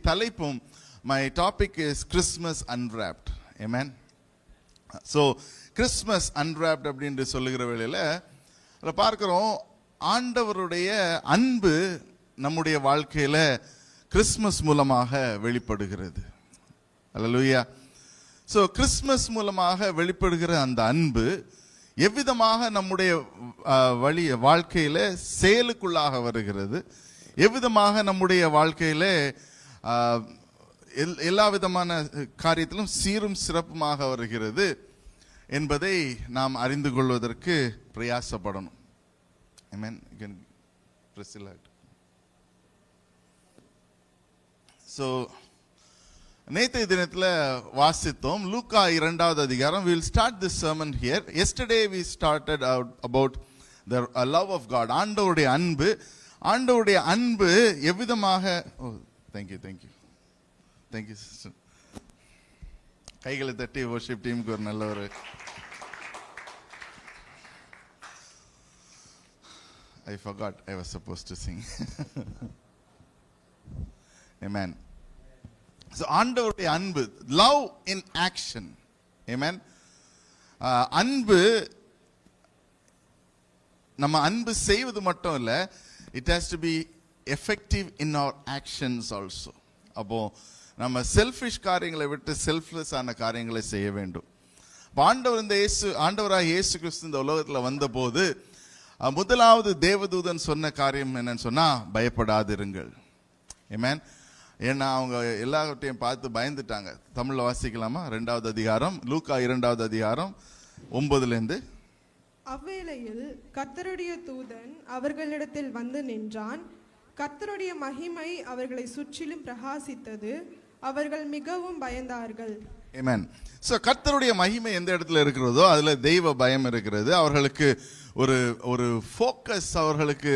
தலைப்பும் my topic is Christmas Unwrapped. Amen. So Christmas Unwrapped அப்படினு சொல்லுகிற வேளையில அத பார்க்கிறோம், ஆண்டவருடைய அன்பு நம்முடைய வாழ்க்கையில கிறிஸ்மஸ் மூலமாக வெளிப்படுகிறது. அல்லேலூயா. ஸோ கிறிஸ்மஸ் மூலமாக வெளிப்படுகிற அந்த அன்பு எவ்விதமாக நம்முடைய வாழ்க்கையில செயலுக்குள்ளாக வருகிறது, எவ்விதமாக நம்முடைய வாழ்க்கையில எல்லா விதமான காரியத்திலும் சீரும் சிறப்புமாக வருகிறது என்பதை நாம் அறிந்து கொள்வதற்கு பிரயாசப்படணும். Amen. You can press the light. So நேற்றைய தினத்தில் வாசித்தோம் லூக்கா 2வது அதிகாரம். We will start this sermon here. Yesterday we started out about the love of God. ஆண்டவருடைய அன்பு, ஆண்டவருடைய அன்பு எவ்விதமாக. Oh, thank you sister. கைகளை தட்டி worship டீமுக்கு ஒரு நல்ல ஒரு. I forgot I was supposed to sing. Amen. So ஆண்டவருடைய அன்பு, love in action. Amen. அன்பு, நம்ம அன்பு செய்வது மட்டும் இல்ல, it has to be effective in our actions also. அப்போ நம்ம செல்ஃபிஷ் காரியங்களை விட்டு செல்ஃப்லெஸ் ஆன காரியங்களை செய்ய வேண்டும். ஆண்டவராக இயேசு கிறிஸ்து இந்த உலகத்தில் வந்தபோது முதலாவது தேவதூதன் சொன்ன காரியம் என்னன்னு சொன்னா, பயப்படாதிருங்கள். ஆமென். ஏன்னா அவங்க எல்லாவற்றையும் பார்த்து பயந்துட்டாங்க. தமிழ்ல வாசிக்கலாமா? 2வது அதிகாரம், லூக்கா 2வது அதிகாரம் 9 அவ்வேளையில் கர்த்தருடைய தூதன் அவர்களிடத்தில் வந்து நின்றான். கர்த்தருடைய மகிமை அவர்களை சுற்றிலும் பிரகாசித்தது. அவர்கள் மிகவும் பயந்தார்கள். ஆமென். சோ கர்த்தருடைய மகிமை எந்த இடத்துல இருக்கிறதோ அதுல தெய்வ பயம் இருக்கிறது. அவர்களுக்கு ஒரு ஃபோக்கஸ் அவர்களுக்கு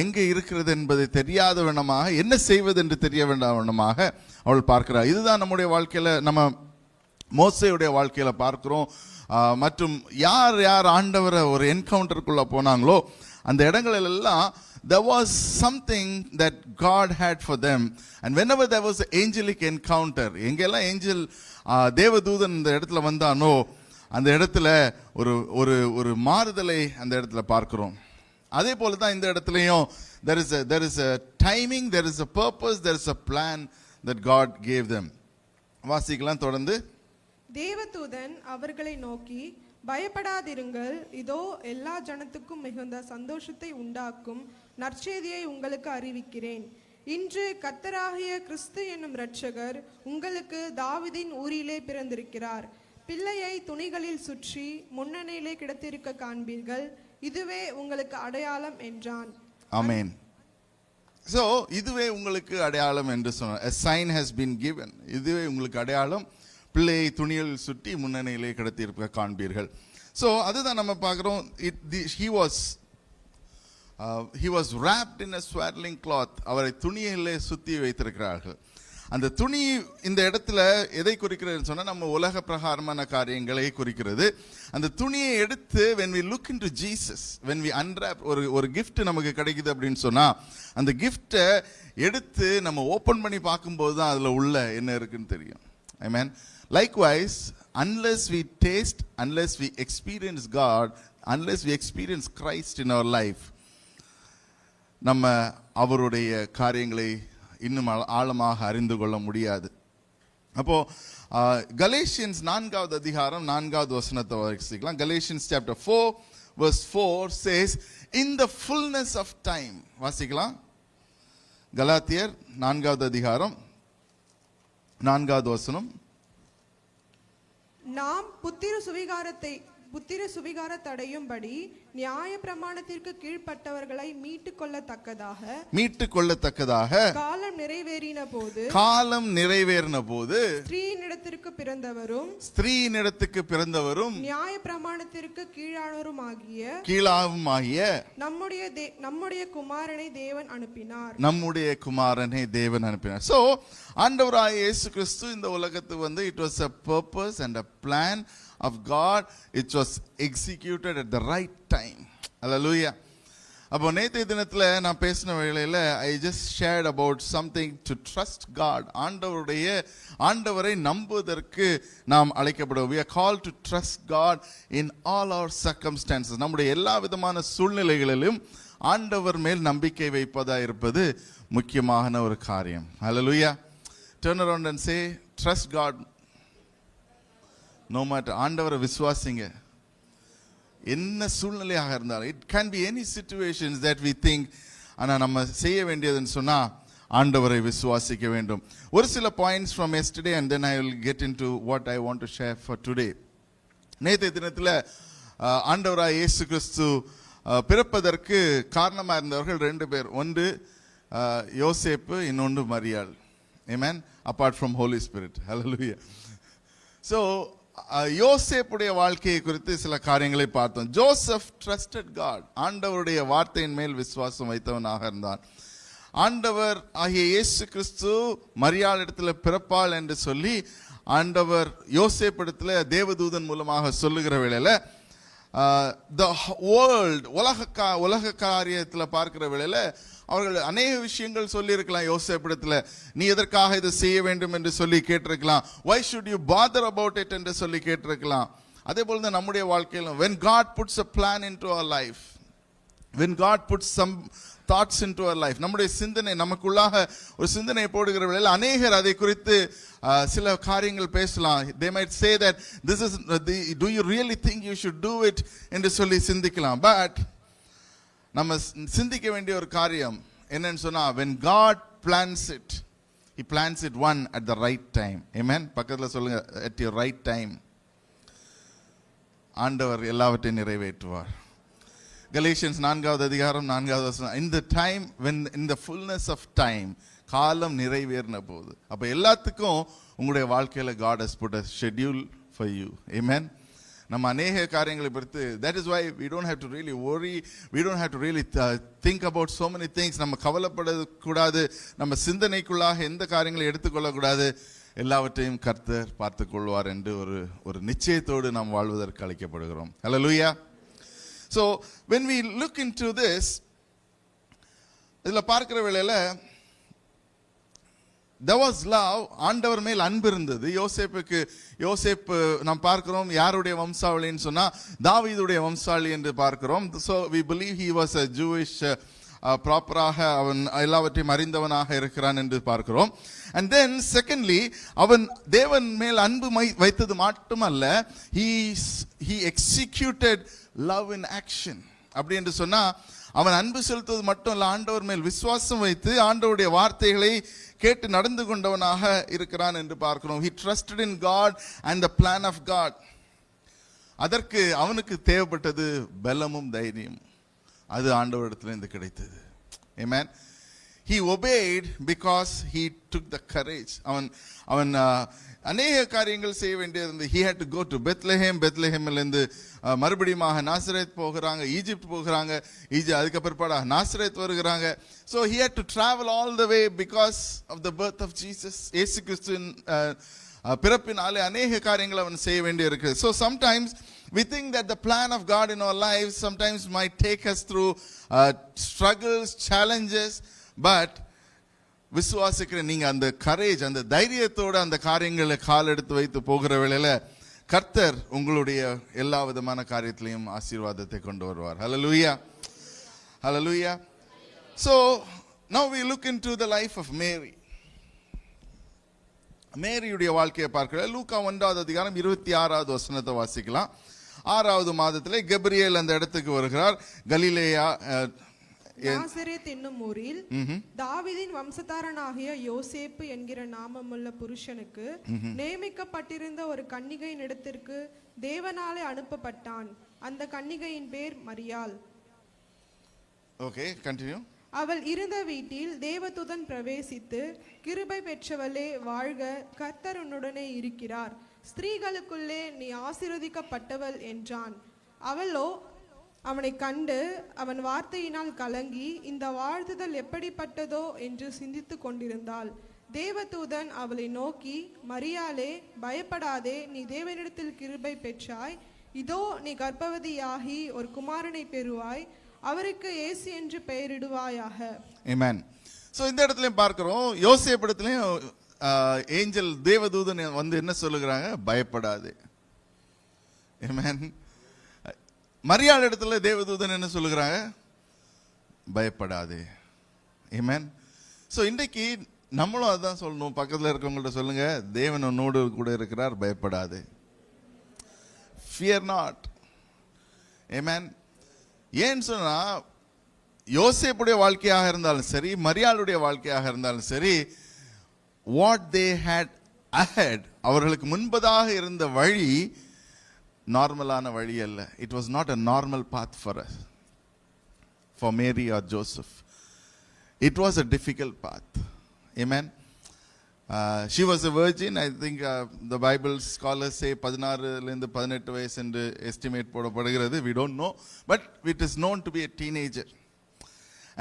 எங்கே இருக்கிறது என்பதை தெரியாத வண்ணமாக, என்ன செய்வது என்று தெரிய வேண்டாம் வண்ணமாக அவள் பார்க்கிறார். இதுதான் நம்முடைய வாழ்க்கையில, நம்ம மோசேயுடைய வாழ்க்கையில பார்க்கிறோம். மற்றும் யார் ஆண்டவரை ஒரு என்கவுண்டருக்குள்ள போனாங்களோ அந்த இடங்களில் எல்லாம் there was something that God had for them, and whenever there was an angelic encounter, எங்கெல்லாம் ஏஞ்சல் தேவதூதன் இந்த இடத்துல வந்தானோ அந்த இடத்துல ஒரு மாறுதலை அந்த இடத்துல பார்க்கிறோம். அதே போல தான் இந்த இடத்துலயும் there is a timing, there is a purpose, there is a plan that God gave them. வாசிக்கலாம் தொடர்ந்து. தேவதூதன் அவர்களை நோக்கி, பயப்படாதிருங்கள், இதோ எல்லா ஜனத்துக்கும் மிகுந்த சந்தோஷத்தை உண்டாக்கும் நற்செய்தியை உங்களுக்கு அறிவிக்கிறேன். இன்று கர்த்தராகிய கிறிஸ்து என்னும் இரட்சகர் உங்களுக்கு தாவீதின் ஊரிலே பிறந்திருக்கிறார். பிள்ளையை துணிகளில் சுற்றி முன்னணியிலே கிடத்திருக்க காண்பீர்கள். இதுவே உங்களுக்கு அடையாளம் என்றான். ஆமென். So இதுவே உங்களுக்கு அடையாளம் என்று சொன்னார். A sign has been given. இதுவே உங்களுக்கு அடையாளம், பிள்ளையை துணியில் சுற்றி முன்னணியிலே கிடத்திருக்க காண்பீர்கள். ஸோ அதுதான் நம்ம பார்க்குறோம். He was wrapped in a swaddling cloth. அவரை துணியிலே சுற்றி வைத்திருக்கிறார்கள். அந்த துணி இந்த இடத்துல எதை குறிக்கிறதுன்னு சொன்னால், நம்ம உலக பிரகாரமான காரியங்களை குறிக்கிறது. அந்த துணியை எடுத்து when we look into Jesus, when we unwrap, ஒரு gift நமக்கு கிடைக்குது அப்படின்னு சொன்னால், அந்த கிஃப்டை எடுத்து நம்ம ஓப்பன் பண்ணி பார்க்கும்போது தான் அதில் உள்ள என்ன இருக்குன்னு தெரியும். Amen. Likewise, unless we taste, unless we experience God, unless we experience Christ in our life, நம்ம அவருடைய காரியங்களை இன்னும் ஆழமாக அறிந்து கொள்ள முடியாது. அப்போ கலேஷியன்ஸ் 4வது அதிகாரம் 4வது வசனத்தை வாசிக்கலாம். Galatians chapter 4 verse 4 says, in the fullness of time. வாசிக்கலாம். கலாத்தியர் 4வது அதிகாரம் 4வது வசனம். நாம் புத்திர சுவிகாரத்தடையும்படி நியாய பிரமாணத்திற்கு கீழ்ப்பட்டவர்களை மீட்டுக் கொள்ளத்தக்கதாக காலம் நிறைவேறின போது ஸ்திரீயினிடத்துக்கு பிறந்தவரும் நியாய பிரமாணத்திற்கு கீழானவருமாகிய நம்முடைய குமாரனை தேவன் அனுப்பினார். So ஆண்டவராகிய இயேசு கிறிஸ்து இந்த உலகத்துக்கு வந்து it was a purpose and a plan of God. It was executed at the right time. Hallelujah. அப்போ நேற்றைய தினத்துல நான் பேசின வேளையில I just shared about something to trust God. ஆண்டவரை நம்புவதற்கு நாம் அழைக்கப்படுவோம். we are called to trust God in all our circumstances. நம்முடைய எல்லா விதமான சூழ்நிலைகளிலும் ஆண்டவர் மேல் நம்பிக்கை வைப்பதா இருப்பது முக்கியமான ஒரு காரியம். Hallelujah. Turn around and say trust God no matter. ஆண்டவரை விசுவாசிங்க. என்ன சூழ்நிலையாக இருந்தாலும் it can be any situations that we think. ஆனால் நம்ம செய்ய வேண்டியதுன்னு சொன்னால் ஆண்டவரை விசுவாசிக்க வேண்டும். ஒரு சில points from yesterday and then I will get in to what I want to share for today. நேற்றைய தினத்தில் ஆண்டவராக இயேசு கிறிஸ்து பிறப்பதற்கு காரணமாக இருந்தவர்கள் 2 பேர். ஒன்று யோசேப்பு, இன்னொன்று மரியாள். ஆமென். Apart from Holy Spirit. ஹல்லேலூயா. ஸோ யோசேப்புடைய வாழ்க்கையை குறித்து சில காரியங்களை பார்த்தோம். Joseph trusted God. ஆண்டவருடைய வார்த்தையின் மேல் விசுவாசம் வைத்தவனாக இருந்தான். ஆண்டவர் ஆகிய இயேசு கிறிஸ்து மரியாள் இடத்துல பிறப்பாள் என்று சொல்லி ஆண்டவர் யோசேப்பு இடத்துல தேவதூதன் மூலமாக சொல்லுகிற வேளையில the world உலக காரியத்தில் பார்க்கிற வேளையில அவர்கள் அநேக விஷயங்கள் சொல்லியிருக்கலாம். யோசேப்பிடத்தில் நீ எதற்காக இதை செய்ய வேண்டும் என்று சொல்லி கேட்டிருக்கலாம். why should you bother about it என்று சொல்லி கேட்டிருக்கலாம். அதே போல தான் நம்முடைய வாழ்க்கையிலும் when God puts a plan into our life, when God puts some thoughts into our life, நம்முடைய சிந்தனை நமக்குள்ளாக ஒரு சிந்தனை போடுகிற வேளையில் அநேகர் அதை குறித்து சில காரியங்கள் பேசலாம். they might say that this is do you really think you should do it என்று சொல்லி சிந்திக்கலாம். பட் நம்ம சிந்திக்க வேண்டிய ஒரு காரியம் என்னன்னு சொன்னா when God plans it, he plans it one at the right time. Amen. பக்கத்துல சொல்லுங்க, at your right time. ஆண்டவர் எல்லாவற்றையும் நிறைவேற்றுவார். கலேஷியன்ஸ் 4வது அதிகாரம் 4வது வசனம், in the time when in the fullness of time, காலம் நிறைவேறின போது. அப்ப எல்லாத்துக்கும் உங்களுடைய வாழ்க்கையில God has put a schedule for you. Amen. நம்ம அநேக காரியங்களை பொறுத்து, that is why we don't have to really worry, we don't have to really think about so many things. நம்ம கவலைப்படக்கூடாது, நம்ம சிந்தனைக்குள்ளாக எந்த காரியங்களை எடுத்துக்கொள்ளக்கூடாது. எல்லாவற்றையும் கர்த்தர் பார்த்துக் கொள்வார் என்று ஒரு நிச்சயத்தோடு நாம் வாழ்வதற்கு அழைக்கப்படுகிறோம். Hallelujah. So when we look into this, இதுல பார்க்கிற வேளையில there was love. ஆண்டவர் மேல் அன்பு இருந்தது. யோசேப்பு நாம் பார்க்கிறோம் யாருடைய வம்சாவளின்னு சொன்னா தாவீதுடைய வம்சாவளி என்று பார்க்கிறோம். so we believe he was a Jewish ப்ராப்பராக அவன் எல்லாவற்றையும் அறிந்தவனாக இருக்கிறான் என்று பார்க்கிறோம். and then secondly, அவன் தேவன் மேல் அன்பு வைத்தது மட்டுமல்ல, he executed love in action. அப்படி என்று சொன்னா அவன் அன்பு செலுத்துவது மட்டும் இல்ல, ஆண்டவர் மேல் விசுவாசம் வைத்து ஆண்டவருடைய வார்த்தைகளை கேட்டு நடந்து கொண்டவனாக இருக்கிறான் என்று பார்க்கிறோம். he trusted in God and the plan of God. அதற்கு அவனுக்கு தேவைப்பட்டது பலமும் தைரியமும். அது ஆண்டவரிடத்திலிருந்து கிடைத்தது. Amen. He obeyed because he took the courage. அவன் அநேக காரியங்கள் செய்ய வேண்டியது. he had to go to பெத்லஹேமிலிருந்து மறுபடியும் நாசரேத் போகிறாங்க, ஈஜிப்ட் போகிறாங்க, அதுக்கு பிற்பாடு Nazareth வருகிறாங்க. so he had to travel all the way because of the birth of Jesus. இயேசு கிறிஸ்துவின் பிறப்பினாலே அநேக காரியங்கள் அவன் செய்ய வேண்டியிருக்கு. so sometimes we think that the plan of God in our lives sometimes might take us through struggles, challenges, but விசுவாசிக்கிற நீங்க அந்த கரேஜ், அந்த தைரியத்தோட அந்த காரியங்களை கால் எடுத்து வைத்து போகிற வேளையில கர்த்தர் உங்களுடைய எல்லா விதமான காரியத்திலையும் ஆசீர்வாதத்தை கொண்டு வருவார். Hallelujah. Hallelujah. So now we look into the life of Mary. மேரியுடைய வாழ்க்கையை பார்க்கிற லூக்கா 1வது அதிகாரம் 26வது வசனத்தை வாசிக்கலாம். 6வது மாதத்திலே கபிரியேல் அந்த இடத்துக்கு வருகிறார். கலிலேயா நாசரேத் என்னும் ஊரில் தாவீதின் வம்சத்தாரனாகிய யோசேப்பு என்கிற நாமமுள்ள புருஷனுக்கு நியமிக்கப்பட்டிருந்த ஒரு கன்னிகையின் இடத்திற்கு தேவனாலே அனுப்பப்பட்டான். அந்த கன்னிகையின் பேர் மரியாள். Okay, continue. அவள் இருந்த வீட்டில் தேவதூதன் பிரவேசித்து, கிருபை பெற்றவளே வாழ்க, கர்த்தர் உன்னுடனே இருக்கிறார், ஸ்திரீகளுக்குள்ளே நீ ஆசீர்வதிக்கப்பட்டவள் என்றான். அவளோ அவனை கண்டு அவன் வார்த்தையினால் கலங்கி இந்த வாழ்த்துதல் எப்படிப்பட்டதோ என்று சிந்தித்து கொண்டிருந்தாள். தேவதூதன் அவளை நோக்கி, மரியாளே பயப்படாதே, நீ தேவனிடத்தில் கிருபை பெற்றாய், இதோ நீ கர்ப்பவதியாகி ஒரு குமாரனை பெறுவாய், அவருக்கு இயேசு என்று பெயரிடுவாயாக. Amen. So இந்த இடத்துலயும் பார்க்கிறோம், யோசேப்பு இடத்துலயும் ஏஞ்சல் தேவதூதன் வந்து என்ன சொல்லுகிறாங்க? பயப்படாதே. Amen. மரியாள் இடத்துல தேவதூதன் என்ன சொல்லுகிறாங்க? பயப்படாதே. Amen. So இன்றைக்கு நம்மளும் அதான் சொல்லணும், பக்கத்தில் இருக்கவங்கள்ட்ட சொல்லுங்க, தேவன் உன்னோடு கூட இருக்கிறார், பயப்படாதே. Fear not. Amen. ஏன்னு சொன்னா யோசேப்புடைய வாழ்க்கையாக இருந்தாலும் சரி, மரியாளுடைய வாழ்க்கையாக இருந்தாலும் சரி, what they had ahead, அவர்களுக்கு முன்பதாக இருந்த வழி நார்மலான வழி அல்ல. It was not a normal path for us, for Mary or Joseph. It was a difficult path. Amen. She was a virgin. I think the Bible scholars say 16 லிருந்து 18 வயசு என்று எஸ்டிமேட் போடப்படுகிறது. We don't know, but it is known to be a teenager.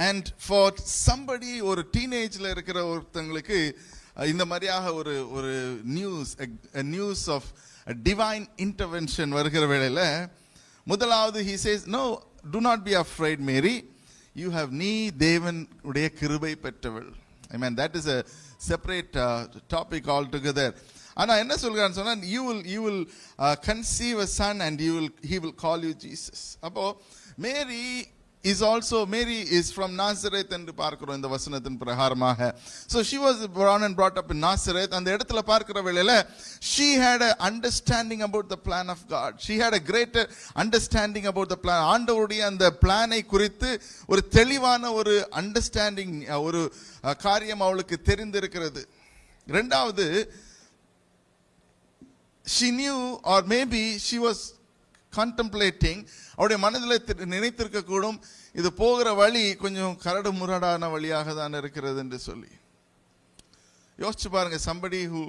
And for somebody, ஒரு டீனேஜ்ல இருக்கிற ஒருத்தங்களுக்கு இந்த மாதிரியாக ஒரு நியூஸ் ஆஃப் டிவைன் இன்டர்வென்ஷன் வருகிற வேளையில முதலாவது he says, no, do not be afraid Mary, you have நீ தேவனுடைய கிருபை பெற்றவள். Amen. That is a separate topic altogether. ஆனா என்ன சொல்றான்னு சொன்னா, you will conceive a son and he will call you Jesus. அப்போ மேரி is from Nazareth என்று பார்க்கிறோம் இந்த வசனத்தின் பிரகாரமாக. So she was born and brought up in Nazareth. அந்த இடத்துல பார்க்கிற வேளையில she had a understanding about the plan of God. She had a greater understanding about the plan. ஆண்டவருடைய அந்த பிளானை குறித்து ஒரு தெளிவான ஒரு அண்டர்ஸ்டாண்டிங், ஒரு காரியம் அவளுக்கு தெரிந்திருக்கிறது. இரண்டாவது, she knew, or maybe she was contemplating, அவருடைய மனதில் நினைத்திருக்க கூடும், இது போகிற வழி கொஞ்சம் கரடு முரடான வழியாக தான் இருக்கிறது என்று சொல்லி. யோசிச்சு பாருங்க, somebody who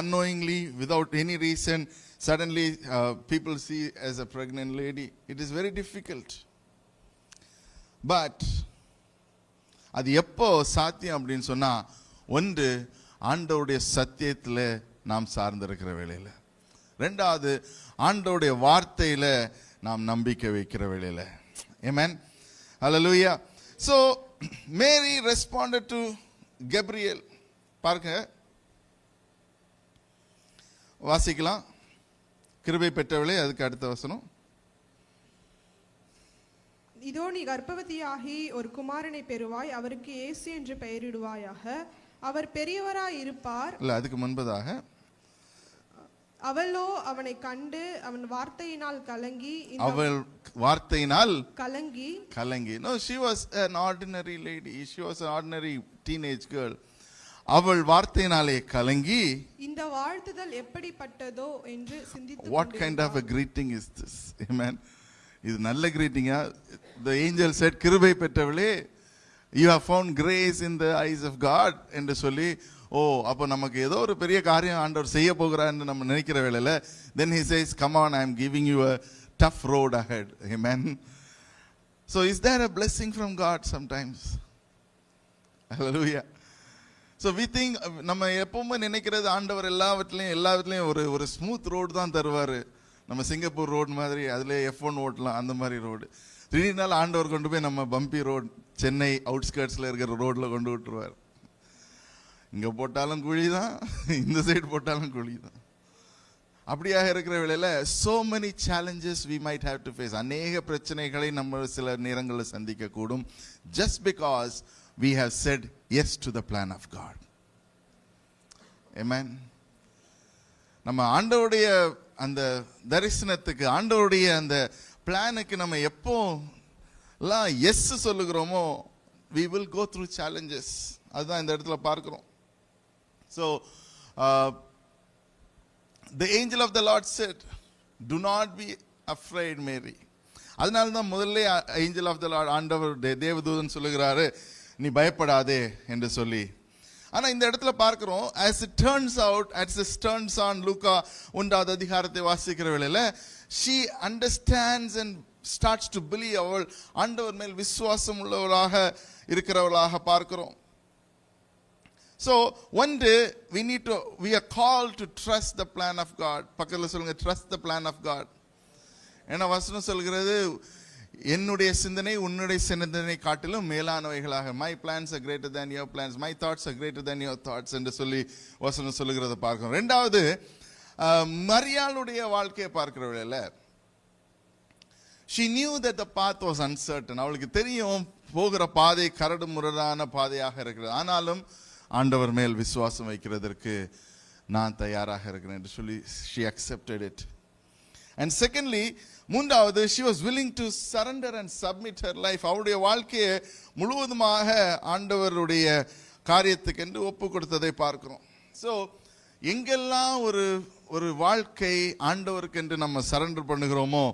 unknowingly, without any reason, suddenly people see as a pregnant lady. It is very difficult. But அது எப்போ சாத்தியம் அப்படின்னு சொன்னா, ஒன்று ஆண்டவருடைய சத்தியத்தில் நாம் சார்ந்திருக்கிற வேளையில, ரெண்டாவது ஆண்டவருடைய வார்த்தையில நாம் நம்பிக்கை வைக்கிற வேளையில. Amen. Hallelujah. So Mary responded to Gabriel. பாருங்க, வாசிக்கலாம். கிருபை பெற்றவளே, அதுக்கு அடுத்த வசனம். இதோ நீ கர்ப்பவதியாகி ஒரு குமாரனை பெறுவாய், அவருக்கு இயேசு என்று பெயரிடுவாயாக. அவர் பெரியவராய் இருப்பார். இல்ல, அதுக்கு முன்பதாக, அவளோ அவனை கண்டு அவன் வார்த்தையினால் கலங்கி, அவள் வார்த்தையினால் கலங்கி. No, she was an ordinary lady. She was an ordinary teenage girl. அவள் வார்த்தையினாலே கலங்கி, இந்த வாழ்த்துதல் எப்படிப்பட்டதோ என்று சிந்தித்து, what kind of a greeting is this? Amen. இது நல்ல கிரீட்டிங்கா? The angel said, கிருபை பெற்றவளே, you have found grace in the eyes of God என்று சொல்லி, அப்போ நமக்கு ஏதோ ஒரு பெரிய காரியம் ஆண்டவர் செய்ய போகிறான்னு நம்ம நினைக்கிற வேளையில, then he says, come on, I am giving you a tough road ahead. Amen. So is there a blessing from God sometimes? Hallelujah. So we think, நம்ம எப்பவுமே நினைக்கிறது ஆண்டவர் எல்லாவற்றிலையும் ஒரு ஸ்மூத் ரோடு தான் தருவாரு. நம்ம சிங்கப்பூர் ரோடு மாதிரி, அதுல F1 ஓட்டலாம், அந்த மாதிரி ரோடு. திடீர்னால ஆண்டவர் கொண்டு போய் நம்ம பம்பி ரோடு, சென்னை அவுட்ஸ்கர்ட்ஸ்ல இருக்கிற ரோட்ல கொண்டு விட்டுருவார். இங்க போட்டாலும் குழி தான், இந்த சைடு போட்டாலும் குழி தான். அப்படியாக இருக்கிற வேளையில so many challenges we might have to face. அநேக பிரச்சனைகளை நம்ம சில நேரங்களில் சந்திக்க கூடும், just because we have said yes to the plan of God. Amen. நம்ம ஆண்டவருடைய அந்த தரிசனத்துக்கு, ஆண்டவருடைய அந்த பிளானுக்கு நம்ம எப்போ S சொல்லுகிறோமோ, we will go through challenges. அதுதான் இந்த இடத்துல பார்க்கிறோம். So the angel of the Lord said, do not be afraid Mary. அதனால தான் முதல்ல angel of the Lord, ஆண்டவர் தேவதூதன் சொல்லுகிறாரு, நீ பயப்படாதே என்று சொல்லி. ஆனா இந்த இடத்துல பார்க்கிறோம், as it turns on, லூக்கா 1வது அதிகாரத்தை வாசிக்கிற வேளையில, she understands and starts to believe. அவள் ஆண்டவர் மேல் விசுவாசம் உள்ளவளாக இருக்கிறவளாக பார்க்கிறோம். So one day we are called to trust the plan of God. பக்கத்துல சொல்லுங்க, trust the plan of God. ஏன்னா வசனம் சொல்கிறது, என்னுடைய சிந்தனை உன்னுடைய சிந்தனை காட்டிலும் மேலானவைகளாக, my plans are greater than your plans, my thoughts are greater than your thoughts என்று சொல்லி வசனம் சொல்லுகிறத பார்க்கிறோம். ரெண்டாவது, மரியாளுடைய வாழ்க்கையை பார்க்கிற வேளையில she knew that the path was uncertain. அவளுக்கு தெரியும் போகிற பாதை கரடு முரடான பாதையாக இருக்கிறது, ஆனாலும் ஆண்டவர் மேல் விசுவாசம் வைக்கிறதற்கு நான் தயாராக இருக்கிறேன் என்று சொல்லி she accepted it. And secondly, மூன்றாவது, she was willing to surrender and submit her life. அவருடைய வாழ்க்கையை முழுவதுமாக ஆண்டவருடைய காரியத்துக்கு என்று ஒப்பு கொடுத்ததை பார்க்கிறோம். ஸோ எங்கெல்லாம் ஒரு வாழ்க்கை ஆண்டவருக்கு என்று நம்ம சரண்டர் பண்ணுகிறோமோ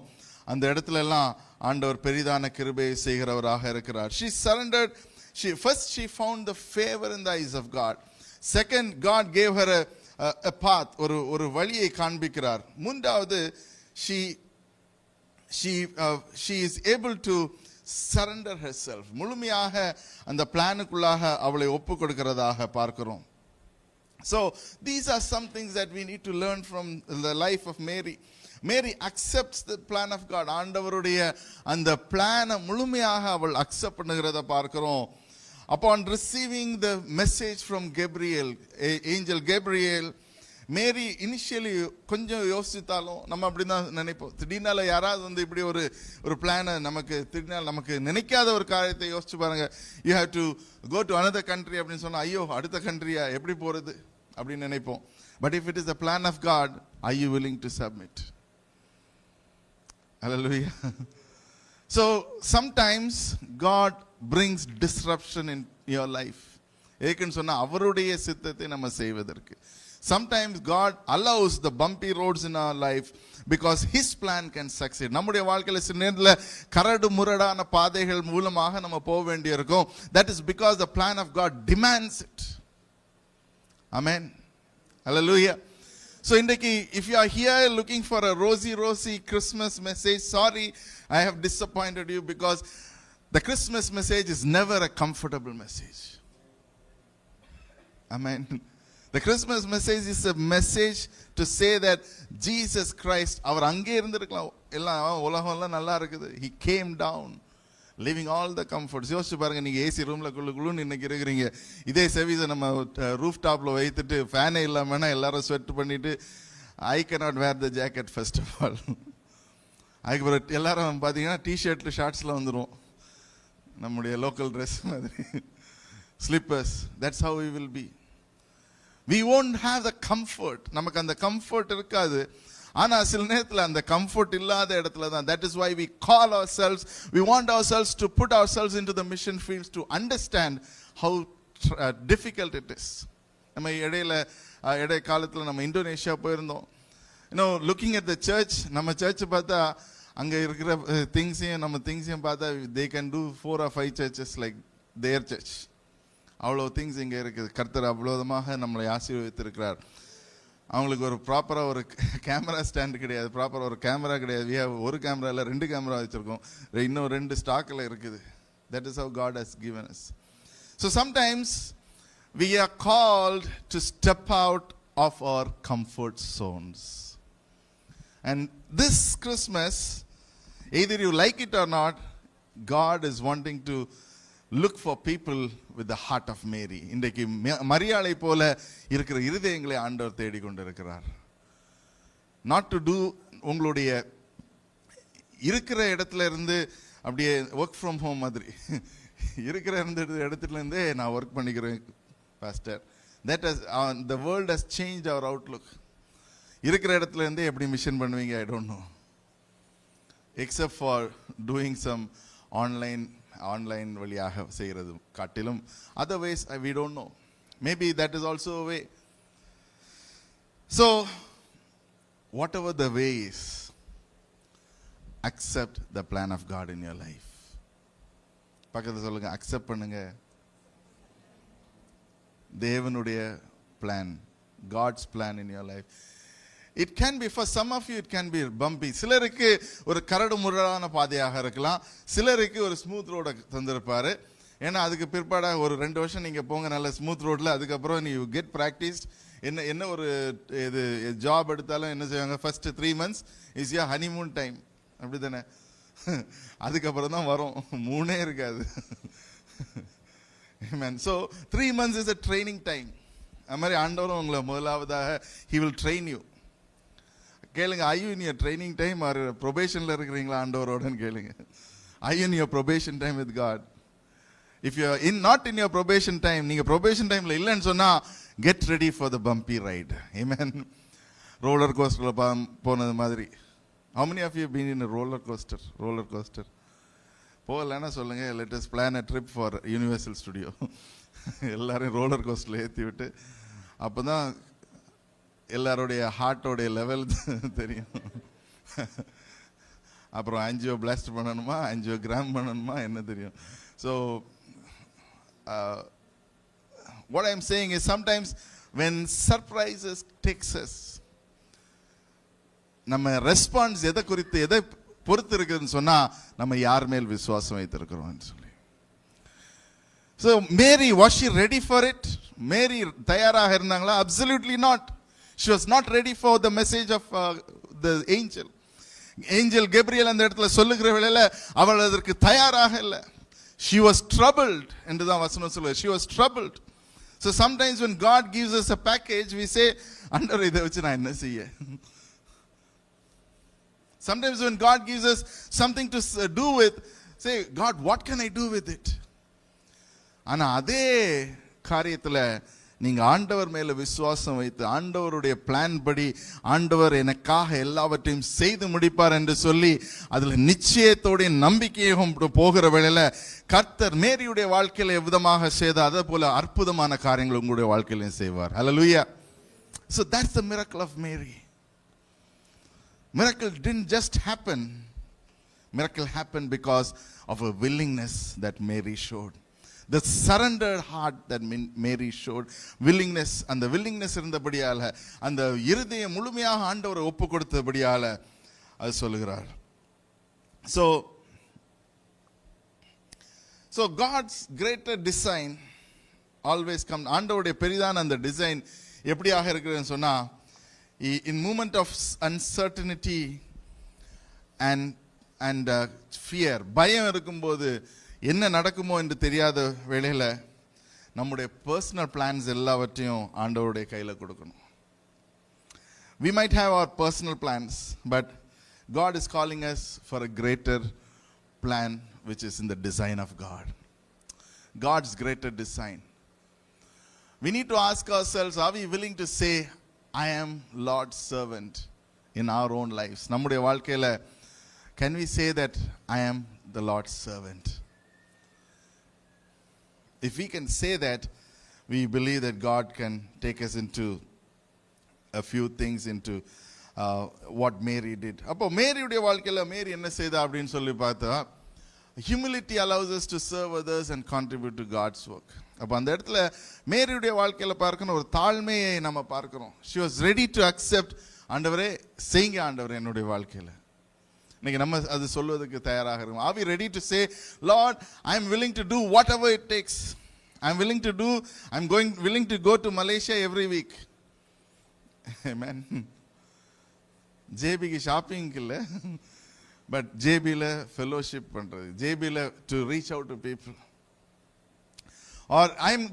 அந்த இடத்துல எல்லாம் ஆண்டவர் பெரிதான கிருபையை செய்கிறவராக இருக்கிறார். She surrendered. She found the favor in the eyes of God. Second, God gave her a path, ஒரு வழியை காண்பிக்கிறார். மூன்றாவது, she is able to surrender herself. முழுமையாக அந்த பிளானுக்குள்ளாக அவளை ஒப்பு கொடுக்கிறதாக பார்க்கிறோம். So these are some things that we need to learn from the life of Mary. Mary accepts the plan of God. ஆண்டவருடைய அந்த பிளானை முழுமையாக அவள் அக்செப்ட் பண்ணுகிறத பார்க்கிறோம். Upon receiving the message from Gabriel, angel Gabriel, Mary initially கொஞ்சம் யோசித்தாலும் நம்ம அப்படிதான் நினைப்போம். திடீர்னால யாராவது இப்படி ஒரு பிளானை நமக்கு நினைக்காத ஒரு காரியத்தை யோசிச்சு பாருங்க. You have to go to another country அப்படின்னு சொன்னா, ஐயோ அடுத்த கண்ட்ரியா எப்படி போறது அப்படின்னு நினைப்போம். But if it is the plan of God, are you willing to submit? Hallelujah. So sometimes God brings disruption in your life. ஏக்குன்னு சொன்னா அவருடைய சித்தத்தை நம்ம செய்வதற்கு. Sometimes God allows the bumpy roads in our life because his plan can succeed. நம்முடைய வாழ்க்கையில சில நேரத்துல கரடு முரடான பாதைகள் மூலமாக நம்ம போக வேண்டியிருக்கும். That is because the plan of God demands it. Amen. Hallelujah. So indiki, if you are here looking for a rosy Christmas message, sorry, I have disappointed you, because the Christmas message is never a comfortable message. Amen. The Christmas message is a message to say that Jesus Christ, அவர் அங்கே இருந்திருக்கலாம், எல்லாம் உலகம் எல்லாம் நல்லா இருக்குது, he came down living all the comforts. யோசிச்சு பாருங்க, நீங்க ஏசி ரூம்ல குள்ளுன்னு இன்னைக்கு இருக்கிறீங்க, இதே சர்வீஸை நம்ம ரூஃப் டாப்ல வைத்துட்டு ஃபேனே இல்லாமனா எல்லாரும் ஸ்வெட் பண்ணிட்டு, I cannot wear the jacket first of all. அதுக்கப்புறம் எல்லாரும் பார்த்தீங்கன்னா டிஷர்ட்ல ஷார்ட்ஸ்ல வந்துடும், நம்முடைய லோக்கல் ட்ரெஸ் மாதிரி, slippers. That's how we will be. We won't have the comfort. நமக்கு அந்த கம்ஃபர்ட் இருக்காது. ஆனா சில நேரத்தில் அந்த கம்ஃபர்ட் இல்லாத இடத்துல தான். That is why we call ourselves, we want ourselves to put ourselves into the mission fields to understand how difficult it is. நம்ம இடைய காலத்தில் நம்ம இந்தோனேஷியா போயிருந்தோம். looking at the church, நம்ம சர்ச் பார்த்தா அங்க இருக்கிற திங்ஸையும் பார்த்தா they can do 4 or 5 churches like their church. அவ்வளோ திங்ஸ் இங்கே இருக்குது. கர்த்தர் அவ்வளோதமாக நம்மளை ஆசீர்வதித்திருக்கிறார். அவங்களுக்கு ஒரு ப்ராப்பராக ஒரு கேமரா ஸ்டாண்டு கிடையாது, ப்ராப்பராக ஒரு கேமரா கிடையாது. ஒரு கேமரா இல்லை, 2 கேமரா வச்சுருக்கோம், இன்னும் 2 ஸ்டாக்கில் இருக்குது. That is how God has given us. So sometimes we are called to step out of our comfort zones. And this Christmas, either you like it or not, God is wanting to look for people with the heart of Mary. இன்றைக்கு மரியாளை போல இருக்கிற இருதயங்களை ஆண்டவர் தேடி கொண்டிருக்கிறார். not to do உங்களுடைய இருக்கிற இடத்துல இருந்து அப்படியே ஒர்க் ஃப்ரம் ஹோம் மாதிரி இருக்கிற இடத்துல இருந்தே நான் ஒர்க் பண்ணிக்கிறேன் pastor. that has the world has changed our outlook. இருக்கிற இடத்துல இருந்தே எப்படி மிஷன் பண்ணுவீங்க? I don't know, except for doing some online வழியாக செய்கிறது காட்டிலும், otherwise we don't know. Maybe that is also a way. So whatever the way is, accept the plan of God in your life. பக்கத்துல சொல்லுங்க, accept பண்ணுங்க தேவனுடைய plan, God's plan in your life. It can be, for some of you it can be bumpy. சிலருக்கு ஒரு கரடு முரடான பாதையாக இருக்கலாம், சிலருக்கு ஒரு ஸ்மூத் ரோட தந்திருப்பாரு. ஏன்னா அதுக்கு பிற்பாட ஒரு 2 வருஷம் நீங்க போங்க நல்ல ஸ்மூத் ரோட்ல, அதுக்கப்புறம் நீ கெட் ப்ராக்டிஸ். என்ன ஒரு ஜாப் எடுத்தாலும் என்ன செய்வாங்க, first 3 months is yeah honeymoon time, அப்படி தானே? அதுக்கப்புறம் தான் வரும், 3 இருக்காது. Amen. So 3 months is a training time. அது மாதிரி ஆண்டவரும் உங்களை முதலாவதாக he will train you. கேளுங்க, are you in your training time or probationல இருக்கிறீங்களா ஆண்டவரோடன்னு கேளுங்க. Are you in your probation time with God? If you are not in your probation time, நீங்க probation timeல இல்லைன்னு சொன்னா get ready for the bumpy ride. Amen. roller coasterல போனது மாதிரி. How many of you have been in a roller coaster? போகலன்னா சொல்லுங்க, let us plan a trip for Universal Studio. எல்லாரும் roller கோஸ்டர்ல ஏற்றி விட்டு அப்போதான் எல்லாருடைய ஹார்ட்டோடைய லெவல் தெரியும். அப்புறம் ஆஞ்சியோ பிளாஸ்ட் பண்ணணுமா, ஆஞ்சியோகிராம் பண்ணணுமா, என்ன தெரியும். So what I am saying is sometimes when surprises takes us, நம்ம ரெஸ்பான்ஸ் எதை குறித்து எதை பொறுத்து இருக்குதுன்னு சொன்னா நம்ம யார் மேல் விசுவாசம் வைத்திருக்கிறோம் சொல்லி. So Mary, was she ready for it? Mary தயாராக இருந்தாங்களா? Absolutely not. She was not ready for the message of the angel. Angel Gabriel அந்த இடத்துல சொல்லுகிற வேளையில அவள் அதற்கு தயாராக இல்லை. She was troubled என்று தான் வசனம் சொல்லுது. She was troubled. So sometimes when God gives us a package, we say, under இதை வச்சு நான் என்ன செய்ய? Sometimes when God gives us something to do with, say, God, what can I do with it? ஆனா அதே காரியத்துல நீங்க ஆண்டவர் மேல விசுவாசம் வைத்து ஆண்டவருடைய பிளான் படி ஆண்டவர் எனக்காக எல்லாவற்றையும் செய்து முடிப்பார் என்று சொல்லி அதுல நிச்சயத்தோட நம்பிக்கையும் போகிற வேளையில கர்த்தர் மேரியுடைய வாழ்க்கையில எவ்விதமாக செய்த அதே போல அற்புதமான காரியங்கள் உங்களுடைய வாழ்க்கையிலும் செய்வார். Hallelujah. So that's the miracle of Mary. Miracle didn't just happen. Miracle happened because of a willingness that Mary showed. The surrendered heart that Mary showed. Willingness, and the willingness இருந்தபடியால அந்த இருதயம் முழுமையாக ஆண்டவரை ஒப்பு கொடுத்தபடியால அது சொல்லுகிறார். So God's greater design always comes. ஆண்டவருடைய பெரிதான அந்த டிசைன் எப்படியாக இருக்குதுன்னு சொன்னா, in moment of uncertainty and fear, பயம் இருக்கும்போது என்ன நடக்குமோ என்று தெரியாத வேளையில நம்முடைய பர்சனல் பிளான்ஸ் எல்லாவற்றையும் ஆண்டவருடைய கையில கொடுக்கணும். We might have our personal plans, but God is calling us for a greater plan which is in the design of God. God's greater design. We need to ask ourselves, are we willing to say, I am Lord's servant in our own lives? நம்முடைய வாழ்க்கையில can we say that I am the Lord's servant? If we can say that, we believe that God can take us into a few things, into what Mary did. அப்போ மேரியுடைய வாழ்க்கையில மேரி என்ன செய்தா அப்படின்னு சொல்லி பார்த்தா, humility allows us to serve others and contribute to God's work. அப்போ அந்த இடத்துல மேரியுடைய வாழ்க்கையில பார்க்கணும் ஒரு தாழ்மையை நம்ம பார்க்கிறோம். She was ready to accept, ஆண்டவரே செய்யுங்க ஆண்டவரே என்னுடைய வாழ்க்கையில. இன்னைக்கு நம்ம அது சொல்வதற்கு தயாராக இருக்கோம். Are we ready to say, Lord, I am willing to do whatever it takes. I am willing to go to Malaysia every week. Amen. ஜேபிக்கு ஷாப்பிங் இல்லை, பட் ஜேபியில் ஃபெலோஷிப் பண்ணுறது, ஜேபியில் to reach out to people. Or I am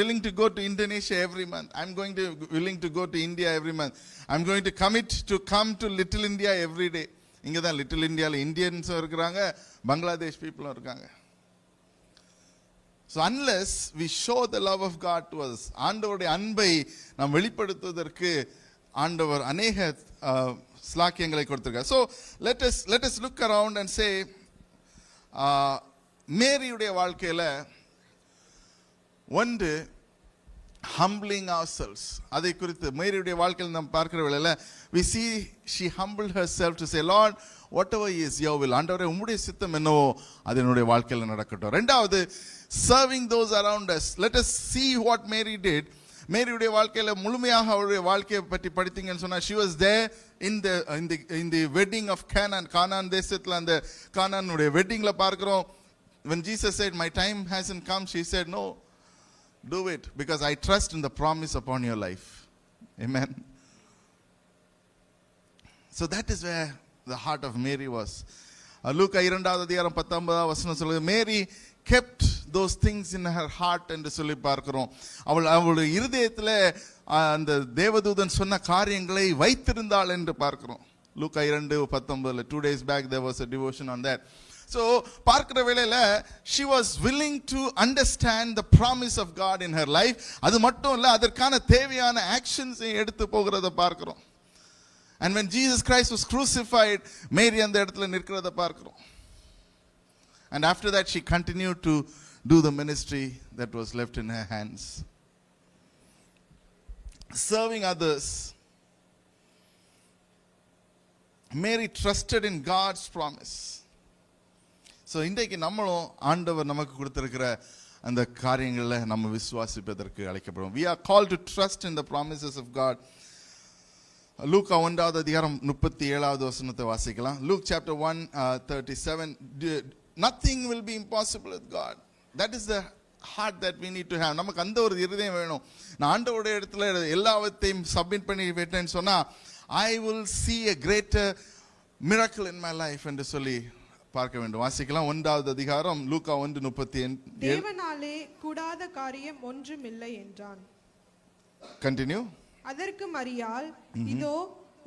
willing to go to Indonesia every month. I am willing to go to India every month. I am going to commit to come to Little India every day. இங்கே தான் little இந்தியாவில் இந்தியன்ஸும் இருக்கிறாங்க, பங்களாதேஷ் பீப்புளும் இருக்காங்க. So unless we show the love of God to us, ஆண்டவருடைய அன்பை நாம் வெளிப்படுத்துவதற்கு ஆண்டவர் அநேக ஸ்லாக்கியங்களை கொடுத்திருக்கார். So let us look around and say, மேரியுடைய வாழ்க்கையில ஒன்று humbling ourselves. அதை குறித்து மேரியுடைய வாழ்க்கையில் நாம் பார்க்கிற வேளையில we see she humbled herself to say, Lord, whatever is your will, ஆண்டவரே உம்முடைய சித்தம் என்னவோ அது என்னுடைய வாழ்க்கையில் நடக்கட்டும். ரெண்டாவது, serving those around us. Let us see what Mary did. மேரியுடைய வாழ்க்கையில முழுமையாக அவருடைய வாழ்க்கையை பற்றி படித்தீங்கன்னு சொன்னா, she was there in the wedding of Canaan. கானான் தேசத்துல அந்த கானானுடைய வெட்டிங்ல பார்க்கிறோம். When Jesus said, my time hasn't come, she said, no, do it because I trust in the promise upon your life. Amen. So that is where the heart of Mary was. லூக்கா 2வது அதிகாரம் 19வது வசனம் சொல்லுது, மேரி kept those things in her heart என்று சொல்லி பார்க்கிறோம். அவளுடைய இருதயத்தில் அந்த தேவதூதன் சொன்ன காரியங்களை வைத்திருந்தாள் என்று பார்க்கிறோம். லூக்கா 2:19, 2 days back there was a devotion on that. So பார்க்கிற வேளையில she was willing to understand the promise of God in her life. அது மட்டும் இல்ல, அதற்கான தேவையான ஆக்ஷன்ஸ் எடுத்து போகிறத பார்க்கிறோம். And when Jesus Christ was crucified, Mary அந்த இடத்துல நிற்கிறத பார்க்கிறோம். And after that she continued to do the ministry that was left in her hands, serving others. Mary trusted in God's promise. So இன்றைக்கு நம்மளும் ஆண்டவர் நமக்கு கொடுத்திருக்கிற அந்த காரியங்களை நம்ம விசுவாசிப்பதற்கு அழைக்கப்படுவோம். We are called to trust in the promises of God. லூக்கா 1வது அதிகாரம் 37வது வசனத்தை வாசிக்கலாம். Luke chapter 1:37. Nothing will be impossible with God. That is the heart that we need to have. நமக்கு அந்த ஒரு இருதயம் வேணும். நான் ஆண்டவருடைய இடத்துல எல்லாவற்றையும் சப்மிட் பண்ணி விட்டேன்னு சொன்னா, I will see a greater miracle in my life என்று சொல்லி பார்க்க வேண்டும். வாசிக்கலாம் 1வது அதிகாரம் லூக்கா 1:37. தேவனாலே கூடாத காரியம் ஒன்றும் இல்லை என்றான். Continue. அதற்கு மரியாள், இதோ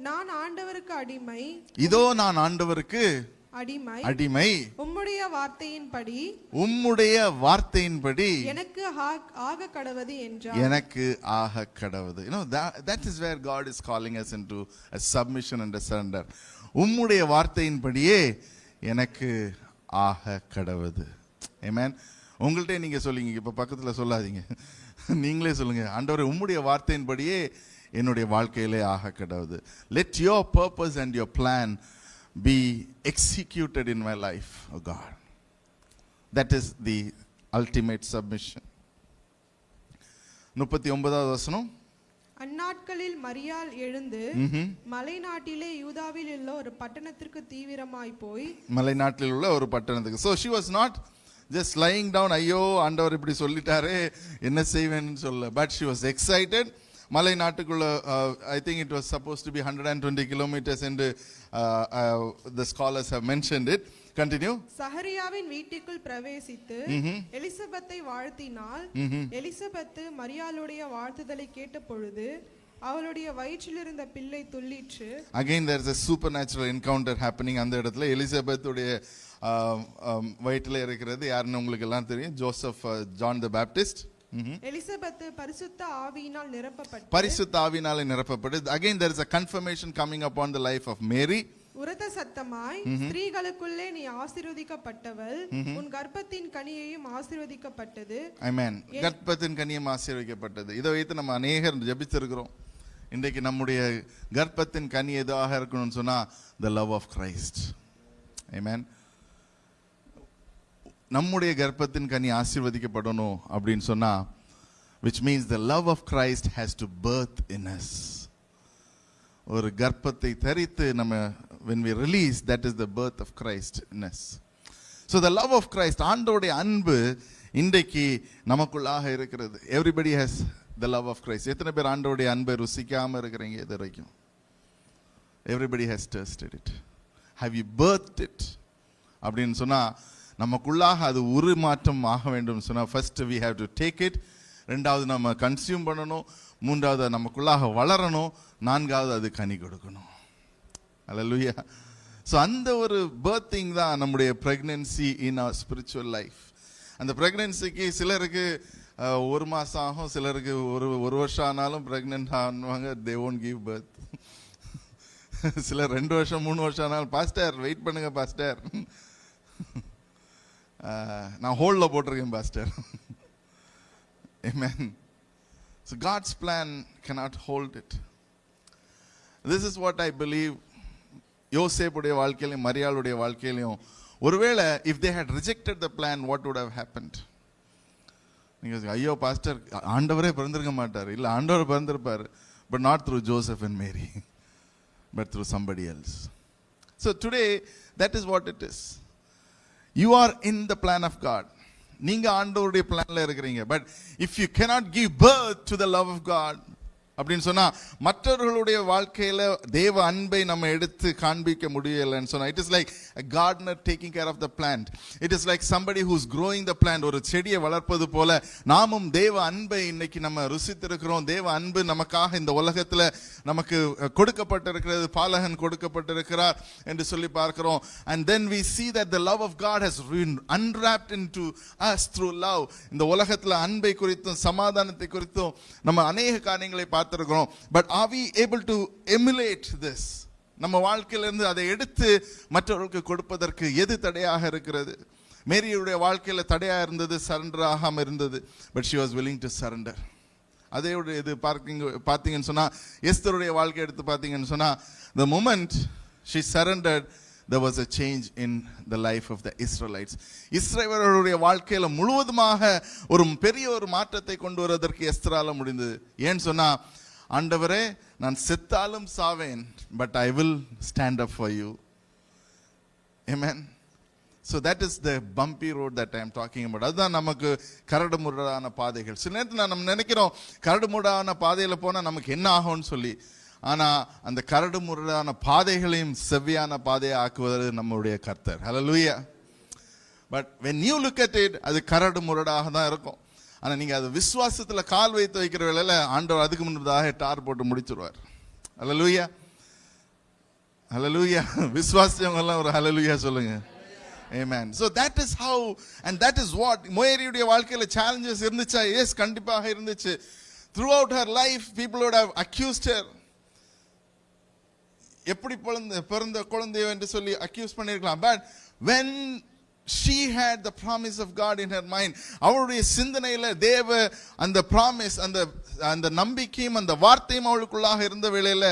நான் ஆண்டவருக்கு அடிமை, இதோ நான் ஆண்டவருக்கு அடிமை, அடிமை, உம்முடைய வார்த்தையின்படி, உம்முடைய வார்த்தையின்படி எனக்கு ஆக கடவது என்றார். எனக்கு ஆக கடவது. You know, that is where God is calling us into a submission and a surrender. உம்முடைய வார்த்தையின்படியே எனக்கு ஆக கடவது. Amen. உங்கள்கிட்ட நீங்க சொல்லுங்க, இப்ப பக்கத்துல சொல்லாதீங்க, நீங்களே சொல்லுங்க, ஆண்டவரே உம்முடைய வார்த்தையின்படியே என்னுடைய வாழ்க்கையிலே ஆக கடவுது. Let your purpose and your plan be executed in my life, oh God. That is the ultimate submission. 39வது வசனம். அந்நாட்களில் மரியாள் எழுந்து மலைநாட்டிலே யூதாவில் உள்ள ஒரு பட்டணத்திற்கு தீவிரமாய் போய், மலைநாட்டில் உள்ள ஒரு பட்டணத்துக்கு. So she was not just lying down, ஐயோ ஆண்டவர் இப்படி சொல்லிட்டாரே என்ன செய்வேன்னு சொல்ல, but she was excited. மலை நாட்டுக்குள்ள I think it was supposed to be 120 kilometers and the scholars have mentioned it. Continue. சகரியாவின் வீட்டுக்குள் பிரவேசித்து எலிசபெத்தை வாழ்த்தினாள். எலிசபெத்து மரியாளுடைய வாழ்த்துதலை கேட்ட பொழுது அவளுடைய வயிற்றில் இருந்த பிள்ளை துள்ளிற்று. Again there is a supernatural encounter happening. அந்த இடத்துல எலிசபெத்துடைய வயிற்றில் இருக்கிறது யாருன்னு உங்களுக்கு எல்லாம் தெரியும், Joseph, John the Baptist. Elizabeth பரிசுத்த ஆவியினால் நிரப்பப்பட்டு, பரிசுத்த ஆவியினாலே நிரப்பப்பட்டு. Again there is a confirmation coming upon the life of Mary. உரத்த சத்தமாய், ஸ்திரீகளுக்குள்ளே நீ ஆசீர்வதிக்கப்பட்டவள், உன் கர்ப்பத்தின் கனியையும் ஆசீர்வதிக்கப்பட்டது. ஆமென். கர்ப்பத்தின் கனியும் ஆசீர்வதிக்கப்பட்டது. இதை வைத்து நம்ம அநேகர் ஜெபிச்சிருக்கிறோம். இன்றைக்கு நம்முடைய கர்ப்பத்தின் கனி எதாக இருக்கணும்னு சொன்னா the love of Christ. ஆமென். நம்முடைய கர்ப்பத்தின் கனி ஆசீர்வதிக்கப்படணும் அப்படின்னு சொன்னா, which means the love of Christ has to birth in us. ஒரு கர்ப்பத்தை தரித்து நம்ம when we release, that is the birth of Christ in us. So the love of Christ, ஆண்டவருடைய அன்பு இன்றைக்கு நமக்குள்ளாக இருக்கிறது. Everybody has the love of Christ. எத்தனை பேர் ஆண்டவருடைய அன்பை ருசிக்காம இருக்கிறீங்க இது வரைக்கும்? Everybody has tasted it. Have you birthed it? அப்படின்னு சொன்னா நமக்குள்ளாக அது உருமாற்றம் ஆக வேண்டும் சொன்னா, first we have to take it, ரெண்டாவது நம்ம கன்சியூம் பண்ணணும், மூன்றாவது நமக்குள்ளாக வளரணும், நான்காவது அது கனி கொடுக்கணும். அல்லேலூயா. ஸோ அந்த ஒரு பர்த்திங் தான் நம்முடைய பிரெக்னன்சி இன் அவர் ஸ்பிரிச்சுவல் லைஃப். அந்த பிரெக்னன்சிக்கு சிலருக்கு 1 மாதம் ஆகும், சிலருக்கு ஒரு வருஷம் ஆனாலும் பிரெக்னென்ட் ஆனுவாங்க, தே ஓன்ட் கிவ் பர்த். சிலர் 2 வருஷம் 3 வருஷம் ஆனாலும், பாஸ்டர் வெயிட் பண்ணுங்க பாஸ்டர், நான் ஹோல்டில் போட்டிருக்கேன் pastor. Amen. So God's plan cannot hold it. This is what I believe. யோசேப்புடைய வாழ்க்கையிலும் மரியாளுடைய வாழ்க்கையிலும் ஒருவேளை if they had rejected the plan, what would have happened? நீங்க ஐயோ பாஸ்டர் ஆண்டவரே பிறந்திருக்க மாட்டார். இல்ல, ஆண்டவர் பிறந்திருப்பார், but not through Joseph and Mary, but through somebody else. So today that is what it is. You are in the plan of God. நீங்க ஆண்டவருடைய பிளான்ல இருக்கிறீங்க. But if you cannot give birth to the love of God, அப்படின்னு சொன்னா மற்றவர்களுடைய வாழ்க்கையில தேவ அன்பை நம்ம எடுத்து காண்பிக்க முடியலன்னு சொன்னா it is like a gardener taking care of the plant. It is like somebody who's growing the plant. ஒரு செடியை வளர்ப்பது போல நாமும் தேவ அன்பை இன்னைக்கு நம்ம ருசித்திருக்கிறோம். தேவ அன்பு நமக்காக இந்த உலகத்துல நமக்கு கொடுக்கப்பட்டிருக்கிறது. பாலகன் கொடுக்கப்பட்டிருக்கிறார் என்று சொல்லி பார்க்கிறோம். And then we see that the love of God has been unwrapped into us through love. இந்த உலகத்துல அன்பை குறித்தும் சமாதானத்தை குறித்தும் நம்ம அநேக காரியங்களை பார்த்திருக்கிறோம். But are we able to emulate this? நம்ம வாழ்க்கையிலிருந்து அதை எடுத்து மற்றவர்களுக்கு கொடுப்பதற்கு எது தடையாக இருக்கிறது? மேரியுடைய வாழ்க்கையில தடையா இருந்தது சரண்டர் ஆகாம இருந்தது. But she was willing to surrender. அதே இது பார்த்தீங்கன்னு சொன்னா எஸ்தருடைய வாழ்க்கை எடுத்து பார்த்தீங்கன்னு சொன்னா the moment she surrendered there was a change in the life of the Israelites. இஸ்ரவேலர்களுடைய வாழ்க்கையில முழுவதுமாக ஒரு பெரிய ஒரு மாற்றத்தை கொண்டு வருவதற்கு எஸ்தரால முடிந்தது. ஏன்னு சொன்னா ஆண்டவரே நான் செத்தாலும் சாவேன் but I will stand up for you. Amen. So that is the bumpy road that I am talking about. அதுதான் நமக்கு கரடுமுரடான பாதைகள். சில நேரத்தில் நம்ம நினைக்கிறோம் கரடுமுரடான பாதையில போனா நமக்கு என்ன ஆகும்னு சொல்லி. ஆனா அந்த கரடுமுரடான பாதைகளையும் செவ்வியான பாதையை ஆக்குவது நம்முடைய கர்த்தர். ஹல்லேலூயா. But when you look at it அது கரடுமுரடாக தான் இருக்கும். ஆனா நீங்க அது விசுவாசத்துல கால் வைத்து வைக்கிற வேளையில ஆண்டவர் அதுக்கு முன்னதாக டார் போட்டு முடிச்சிருவார். ஹல்லேலூயா. ஹல்லேலூயா. விசுவாசிச்சவங்க எல்லாம் ஒரு ஹல்லேலூயா சொல்லுங்க. Amen. So that is how and that is what மோயேரியுடைய வாழ்க்கையில challenges இருந்துச்சா? Yes, கண்டிப்பாக இருந்துச்சு. Throughout her life people would have accused her. எப்படி பிறந்த குழந்தையோ என்று சொல்லி அக்யூஸ் பண்ணிருக்கலாம். But when she had the promise of God in her mind, அவளுடைய சிந்தனையில தேவ அந்த promise அந்த நம்பிக்கையும் அந்த வார்த்தையும் அவளுக்குள்ளாக இருந்த வேளையில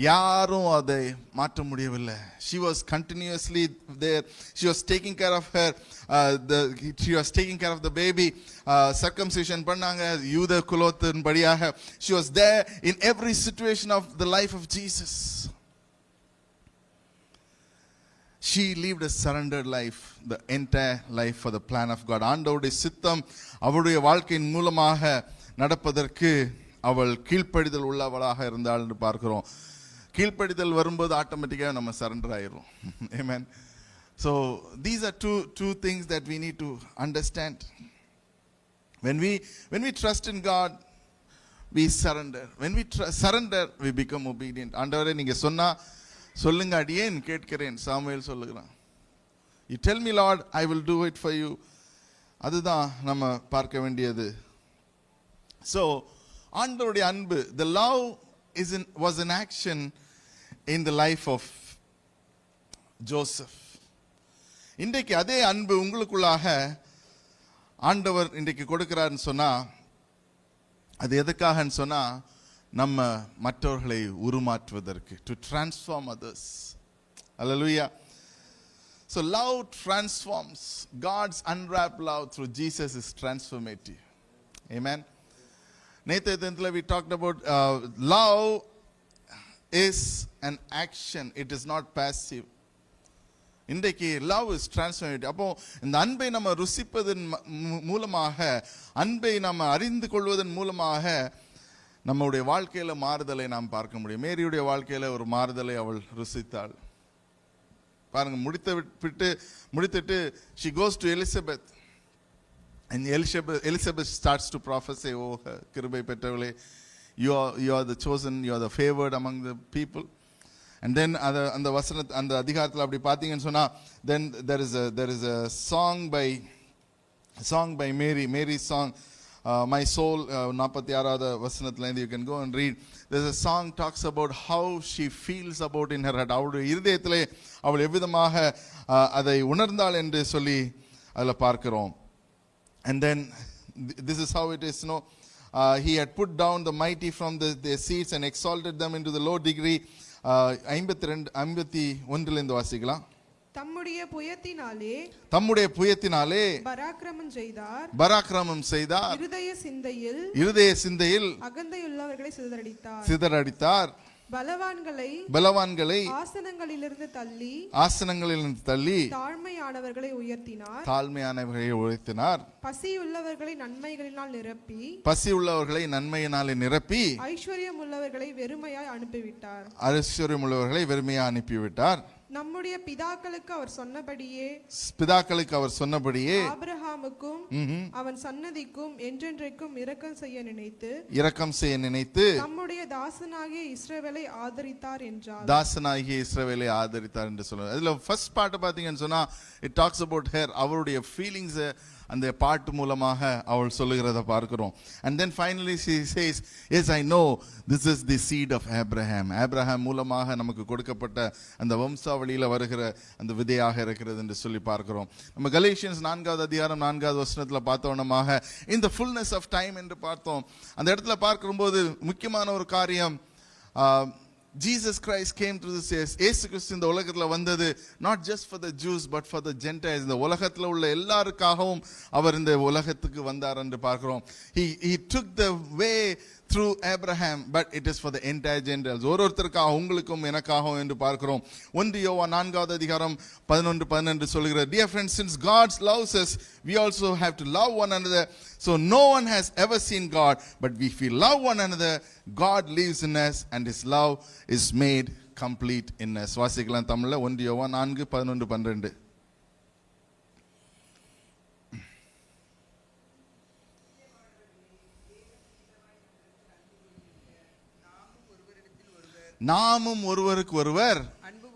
யாரும் அதை மாற்ற முடியவில்லை. She was continuously there. She was taking care of her she was taking care of the baby. Circumcision பண்ணாங்க யூத குலத்தின் படியாக. She was there in every situation of the life of Jesus. She lived a surrendered life, the entire life for the plan of God. ஆண்டவருடைய சித்தம் அவருடைய வாழ்க்கையின் மூலமாக நடப்பதற்கு அவள் கீழ்ப்படிதல் உள்ளவளாக இருந்தாள் என்று பார்க்கிறோம். கீழ்ப்படிதல் வரும்போது ஆட்டோமேட்டிக்காக நம்ம சரண்டர் ஆயிரும். Amen. So these are two things that we need to understand. When we trust in God, we surrender. When we surrender, we become obedient. ஆண்டவரே நீங்க சொன்னா சொல்லுங்க அடியேன் கேட்கிறேன் சாமுவேல் சொல்லுகிறான். You tell me Lord, I will do it for you. அதுதான் நம்ம பார்க்க வேண்டியது. So ஆண்டவருடைய அன்பு, the love was in action in the life of Joseph. இன்றைக்கு அதே அன்பு உங்களுக்குள்ளாக ஆண்டவர் இன்றைக்கு கொடுக்கிறார்னு சொன்னா அது எதுக்காகன்னு சொன்னா நம்ம மற்றவர்களை உருமாற்றுவதற்கு, to transform others. Hallelujah. So love transforms. God's unwrapped love through Jesus is transformative. Amen. Nathan, we talked about love is an action. It is not passive. இன்றைக்கு love is transformative. அப்போ இந்த அன்பை நம்ம ருசிப்பதன் மூலமாக, அன்பை நம்ம அறிந்து கொள்வதன் மூலமாக நம்முடைய வாழ்க்கையில மாறுதலை நாம் பார்க்க முடியும். மேரியுடைய வாழ்க்கையில ஒரு மாறுதலை அவள் ருசித்தாள். பாருங்க, முடித்துட்டு she goes to Elizabeth. And Elizabeth starts to prophesy, oh கிருபை பெற்றவளே, you are the chosen, you are the favored among the people. And then அந்த வசன அந்த அதிகாரத்தில் அப்படி பார்த்தீங்கன்னு சொன்னா, then there is a song by Mary's song, my soul, 46வது வசனத்துல you can go and read. There's a song talks about how she feels about in her heart. அவளுடைய இருதயத்திலே அவள் எவ்விதமாக அதை உணர்ந்தாள் என்று சொல்லி அதில் பார்க்கிறோம். And then this is how it is, he had put down the mighty from their seats and exalted them into the low degree. 51 இருந்து வாசிக்கலாம். தம்முடைய புயத்தினாலே பராக்கிரமம் செய்தார். இருதய சிந்தையில் அகந்தையுள்ளவர்களை சிதறடித்தார். பலவான்களை ஆசனங்களிலிருந்து தள்ளி தாழ்மையானவர்களை உயர்த்தினார். பசியுள்ளவர்களை நன்மையினாலே நிரப்பி ஐஸ்வர்யம் உள்ளவர்களை வெறுமையாய் அனுப்பிவிட்டார். நம்முடைய பிதாக்களுக்கு அவர் சொன்னபடியே ஆபிரகாமுக்கும் அவன் சன்னதிக்கும் என்றென்றைக்கும் இரக்கம் செய்ய நினைத்து நம்முடைய தாசனாகிய இஸ்ரவேலை ஆதரித்தார் என்று சொல்றார். அதுல ஃபர்ஸ்ட் பார்ட் பாத்தீங்கன்னு சொன்னா it talks about her, அவருடைய ஃபீலிங்ஸ் அந்த பாட்டு மூலமாக அவள் சொல்லுகிறத பார்க்கிறோம். And then finally she says, yes, I know this is the seed of Abraham. Abraham மூலமாக நமக்கு கொடுக்கப்பட்ட அந்த வம்சாவளியில வருகிற அந்த விதையாக இருக்கிறது என்று சொல்லி பார்க்கிறோம். நம்ம கலேஷியன்ஸ் 4வது அதிகாரம் 4வது வசனத்துல பார்த்தோம்னாக in the fullness of time என்று பார்த்தோம். அந்த இடத்துல பார்க்கும்போது முக்கியமான ஒரு காரியம், Jesus Christ came to this earth. இயேசு கிறிஸ்து இந்த உலகத்துல வந்தது not just for the Jews but for the Gentiles. இந்த உலகத்துல உள்ள எல்லாருக்காகவும் அவர் இந்த உலகத்துக்கு வந்தார் என்று பார்க்கிறோம். He took the way through Abraham, but it is for the entire Gentiles. ஒருத்தருக்காக உங்களுக்கும் எனக்காகவும் என்று பார்க்கிறோம். 1 யோவான் 4வது அதிகாரம் 11-12 சொல்கிறது, dear friends, since God loves us, we also have to love one another. So no one has ever seen God, but if we love one another, God lives in us and his love is made complete in us. வாசிக்கலாம் தமிழ்ல 1 யோவான் 4:11-12. நாமும் ஒருவருக்கு ஒருவர் அன்பு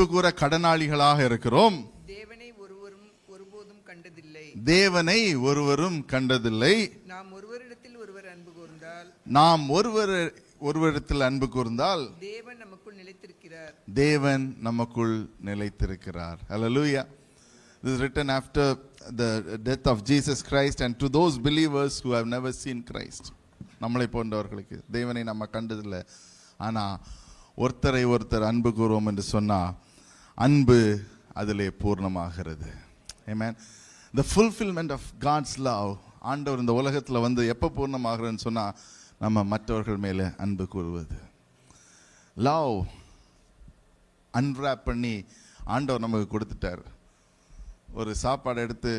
கூற கடனாளிகளாக இருக்கிறோம். தேவனை ஒருவரும் கண்டதில்லை. நாம் ஒருவரிடத்தில் அன்பு கூர்ந்தால் தேவன் நமக்குள் நிலைத்திருக்கிறார். Hallelujah. This is written after the death of Jesus Christ and to those believers who have never seen Christ. நம்மளை போன்றவர்களுக்கு தேவனை நம்ம கண்டதில்லை, ஆனா ஒருத்தர் அன்பு கூறுவோம் என்று சொன்னா அன்பு அதிலே பூர்ணமாகிறது. Amen. The fulfillment of God's love, ஆண்டவர் இந்த உலகத்துல வந்து எப்ப பூர்ணமாகிறதுன்னு சொன்னா நம்ம மற்றவர்கள் மேல அன்பு கூறுவது. லவ் அன்ராப் பண்ணி ஆண்டவர் நமக்கு கொடுத்துட்டார். ஒரு சாப்பாடு எடுத்து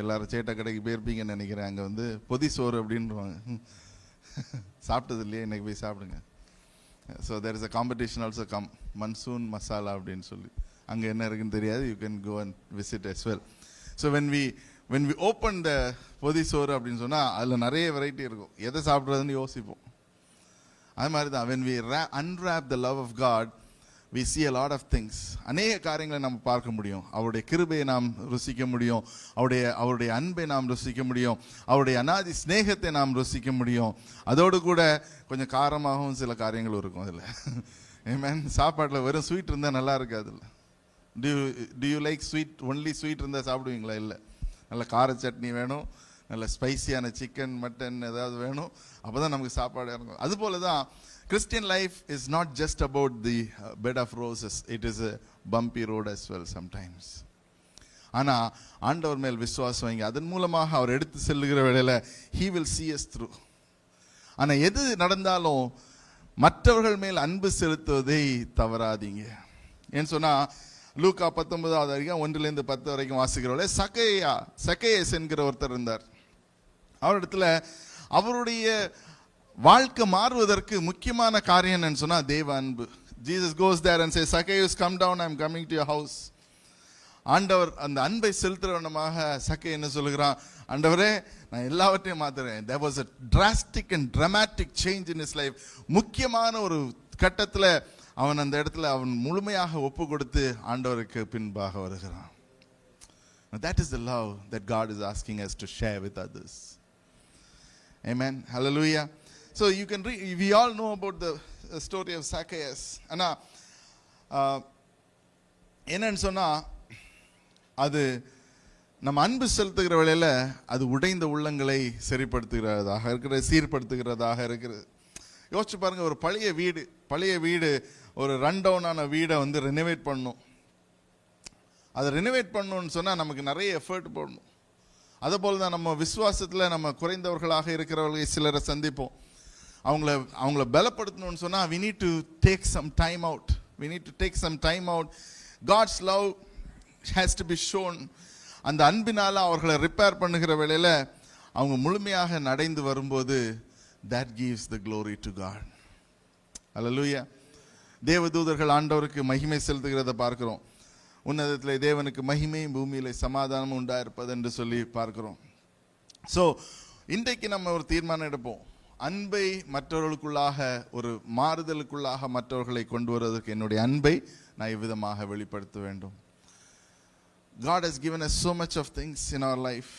எல்லாரும் சேட்டை கடைக்கு போயிருப்பீங்கன்னு நினைக்கிறேன். அங்கே வந்து பொதி சோறு அப்படின்வாங்க, சாப்பிட்டது இல்லையே, இன்னைக்கு போய் சாப்பிடுங்க. So there is a competition also come, Monsoon Masala அப்படின்னு சொல்லி. அங்கே என்ன இருக்குன்னு தெரியாது, you can go and visit as well. ஸோ when we open the பொதி சோறு அப்படின்னு சொன்னால் அதில் நிறைய வெரைட்டி இருக்கும், எதை சாப்பிட்றதுன்னு யோசிப்போம். அது மாதிரி தான் when we unwrap the love of God, we see a lot of things. அநேக காரியங்களை நம்ம பார்க்க முடியும். அவருடைய கிருபையை நாம் ருசிக்க முடியும், அவருடைய அன்பை நாம் ருசிக்க முடியும், அவருடைய அநாதி ஸ்நேகத்தை நாம் ருசிக்க முடியும். அதோடு கூட கொஞ்சம் காரமாகவும் சில காரியங்கள் இருக்கும் அதில். Amen. சாப்பாட்டில் வெறும் ஸ்வீட் இருந்தால் நல்லா இருக்காது. இல்லை, do you like sweet? Only sweet இருந்தால் சாப்பிடுவீங்களா? இல்லை, நல்ல கார சட்னி வேணும், நல்ல ஸ்பைசியான சிக்கன் மட்டன் ஏதாவது வேணும், அப்போ தான் நமக்கு சாப்பாடு இறங்கும். அதுபோல தான் Christian life is not just about the bed of roses. It is a bumpy road as well sometimes. ஆனா ஆண்டவர் மேல் விசுவாசம் வைங்க, அதன் மூலமாக அவர் எடுத்து செல்லுகிற வேளையில he will see us through. ஆனா எது நடந்தாலும் மற்றவர்கள் மேல் அன்பு செலுத்துவதை தவறாதீங்க. ஏன்னு சொன்னா லூக்கா 19வது அதிகாரம் 1-10 வரைக்கும் வாசிக்கிறவளே சக்கையஸ் என்கிற ஒருத்தர் இருந்தார். அவரிடத்துல அவருடைய வாழ்க்கை மாறுவதற்கு முக்கியமான காரியம் என்னன்னு சொன்னா தேவ அன்பு. Jesus goes there and says, Zacchaeus, come down, I am coming to your house. ஆண்டவர் அந்த அன்பை செலுத்துறவனமாக சக்கை என்ன சொல்லுகிறான், ஆண்டவரே நான் எல்லாவற்றையும் மாத்துறேன். There was a drastic and dramatic change in his life. முக்கியமான ஒரு கட்டத்துல அவன் அந்த இடத்துல அவன் முழுமையாக ஒப்பு கொடுத்து ஆண்டவருக்கு பின்பாக வருகிறான். That is the love that God is asking us to share with others. Amen. Hallelujah. So you can read, we all know about the story of Zacchaeus. ஆனா என்னன்னு சொன்னா அது நம்ம அன்பு செலுத்துகிற வேளையில அது உடைந்த உள்ளங்களை சரிப்படுத்துகிறதாக இருக்கிற, சீர்படுத்துகிறதாக இருக்கிறது. யோசிச்சு பாருங்க, ஒரு பழைய வீடு ஒரு ரன் டவுனான வீடை வந்து ரெனோவேட் பண்ணணும். அதை ரெனோவேட் பண்ணணும்னு சொன்னா நமக்கு நிறைய எஃபர்ட் போடணும். அதே போல தான் நம்ம விசுவாசத்துல நம்ம குறைந்தவர்களாக இருக்கிறவர்களை சிலரை சந்திப்போம். அவங்கள பலப்படுத்தணும்னு சொன்னா we need to take some time out. We need to take some time out. God's love has to be shown. அந்த அன்பினால அவர்களை ரிப்பேர் பண்ணுகிற வேளையில அவங்க முழுமையாக நடைந்து வரும்போது that gives the glory to God. Hallelujah. தேவதூதர்கள் ஆண்டவருக்கு மகிமை செலுத்துகிறத பார்க்கிறோம். உன்னதத்திலே தேவனுக்கு மகிமை, பூமியிலே சமாதானம் உண்டாயிருப்பது என்று சொல்லி பார்க்கிறோம். ஸோ இன்றைக்கு நம்ம ஒரு தீர்மானம் எடுப்போம். அன்பை மற்றவர்களுக்குள்ளாக, ஒரு மாறுதலுக்குள்ளாக மற்றவர்களை கொண்டு வருவதற்கு என்னுடைய அன்பை நான் இவ்விதமாக வெளிப்படுத்த வேண்டும். God has given us so much of things in our life.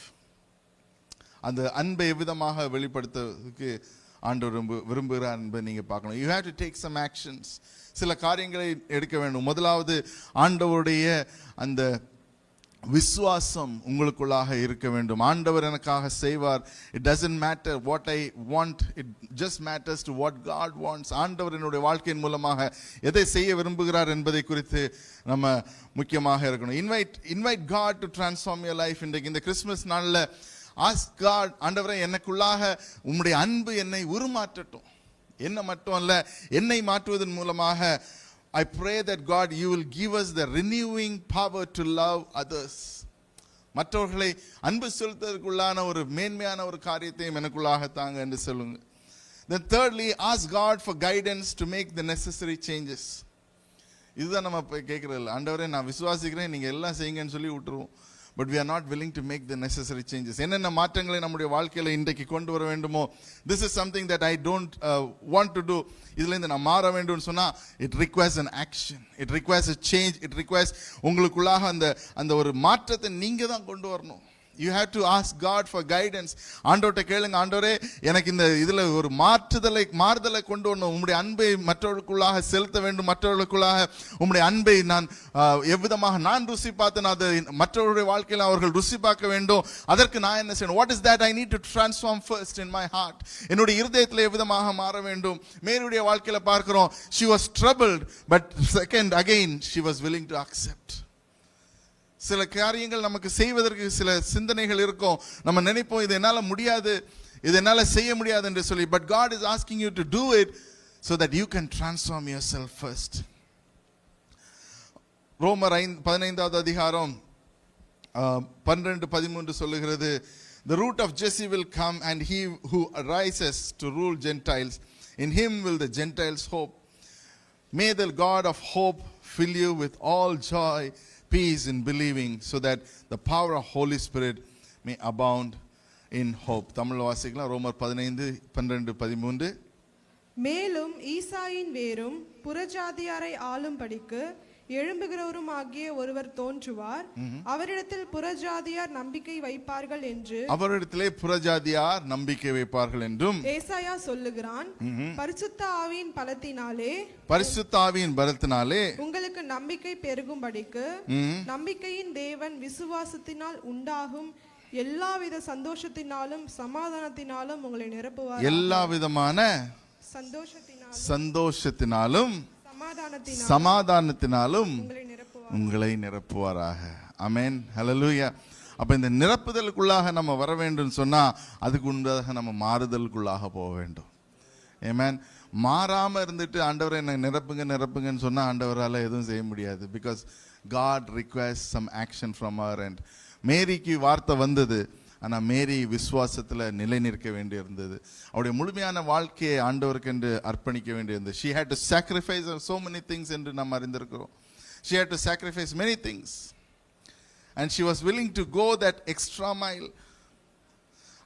அந்த அன்பை எவ்விதமாக வெளிப்படுத்துவதற்கு ஆண்டவர் விரும்புகிறார் என்பதை நீங்க பார்க்கணும். You have to take some actions. சில காரியங்களை எடுக்க வேண்டும். முதலாவது ஆண்டவருடைய அந்த விசுவாசம் உங்களுக்குள்ளாக இருக்க வேண்டும். ஆண்டவர் எனக்காக செய்வார். It doesn't matter what I want, it just matters to what God wants. ஆண்டவர் என்னுடைய வாழ்க்கையின் மூலமாக எதை செய்ய விரும்புகிறார் என்பதை குறித்து நம்ம முக்கியமாக இருக்கணும். Invite God to transform your life. இன்றைக்கு இந்த கிறிஸ்மஸ் நாளில் ask God, ஆண்டவரே எனக்குள்ளாக உம்முடைய அன்பு என்னை உருமாற்றட்டும். என்ன மட்டும் அல்ல, என்னை மாற்றுவதன் மூலமாக I pray that God, you will give us the renewing power to love others. மற்றவர்களை அன்பு செலுத்துவதற்குள்ளான ஒரு மேன்மையான ஒரு காரியத்தையும் எனக்குள்ளாக தாங்க என்று சொல்லுங்க. Then thirdly, ask God for guidance to make the necessary changes. இதுதான் நம்ம கேட்கறது. ஆண்டவரே நான் விசுவாசிக்கிறேன், நீங்க எல்லாம் செய்யுங்கன்னு சொல்லி விட்டுருவோம். But we are not willing to make the necessary changes. என்னென்ன மாற்றங்களை நம்முடைய வாழ்க்கையில இன்றைக்கு கொண்டு வர வேண்டுமோ, this is something that I don't want to do. இதுல இருந்து நான் மாற வேண்டும்னு சொன்னா it requires an action, it requires a change, it requires உங்களுக்குள்ளாக அந்த ஒரு மாற்றத்தை நீங்க தான் கொண்டு வரணும். You have to ask God for guidance. ஆண்டவர்ட்ட கேளுங்க, ஆண்டவரே எனக்கு இந்த இதுல ஒரு மாறுதலை கொண்டு வரணும். உம்முடைய அன்பை மற்றவர்களுக்குள்ளாக செலுத்த வேண்டும். மற்றவர்களுக்குள்ளாக உம்முடைய அன்பை நான் எவ்விதமாக நான் ருசி பார்த்தேன் அதை மற்றவருடைய வாழ்க்கையில் அவர்கள் ருசி பார்க்க வேண்டும். அதற்கு நான் என்ன செய்யணும்? What is that I need to transform first in my heart? என்னுடைய இருதயத்தில் எவ்விதமாக மாற வேண்டும். மேரியுடைய வாழ்க்கையில பார்க்கிறோம், she was troubled, but second again she was willing to accept. சில காரியங்கள் நமக்கு செய்வதற்கு சில சிந்தனைகள் இருக்கும். நம்ம நினைப்போம் இது என்னால முடியாது, இது என்னால செய்ய முடியாது என்று சொல்லி. But God is asking you to do it so that you can transform yourself first. ரோமர் 15வது அதிகாரம் 12-13 சொல்லுகிறது, the root of Jesse will come and he who arises to rule Gentiles, in him will the Gentiles hope. May the God of hope fill you with all joy, peace in believing, so that the power of Holy Spirit may abound in hope. Tamil வாசிக்கலாம். ரோமர் 15:12-13. மேலும் ஈசாயின் வேரும் புறஜாதியாரை ஆளும்படிக்கு எழும்புகிறவரும் ஆகிய ஒருவர் தோன்றுவார், அவரிடத்தில் புறஜாதியார் நம்பிக்கை வைப்பார்கள் என்று, அவரிடத்திலே புறஜாதியார் நம்பிக்கை வைப்பார்கள் என்றும் ஏசாயா சொல்லுகிறான். பரிசுத்த ஆவியின் பலத்தினாலே உங்களுக்கு நம்பிக்கை பெருகும்படிக்கு நம்பிக்கையின் தேவன் விசுவாசத்தினால் உண்டாகும் எல்லாவித சந்தோஷத்தினாலும் சமாதானத்தினாலும் உங்களை நிரப்புவார். எல்லா விதமான சந்தோஷத்தினாலும் சமாதானத்தினாலும் உங்களை நிரப்புவாராக. ஆமென், ஹல்லேலூயா. அப்ப இந்த நிரப்புதலுக்குள்ளாக நம்ம வர வேண்டும் சொன்னா அதுக்கு உண்டாக நம்ம மாறுதலுக்குள்ளாக போக வேண்டும். ஆமென். மாறாம இருந்துட்டு ஆண்டவரை என்ன நிரப்புங்கன்னு சொன்னா ஆண்டவரால எதுவும் செய்ய முடியாது. Because God requires some action from our end. மேரிக்கு வார்த்தை வந்தது, ஆனா மேரி விசுவாசத்துல நிலை நிற்க வேண்டி இருந்தது. அவருடைய முழுமையான வாழ்க்கையை ஆண்டவருக்கு என்று அர்ப்பணிக்க வேண்டி இருந்தது. She had to sacrifice so many things என்று நாம் அறிந்திருக்கிறோம். She had to sacrifice many things and she was willing to go that extra mile.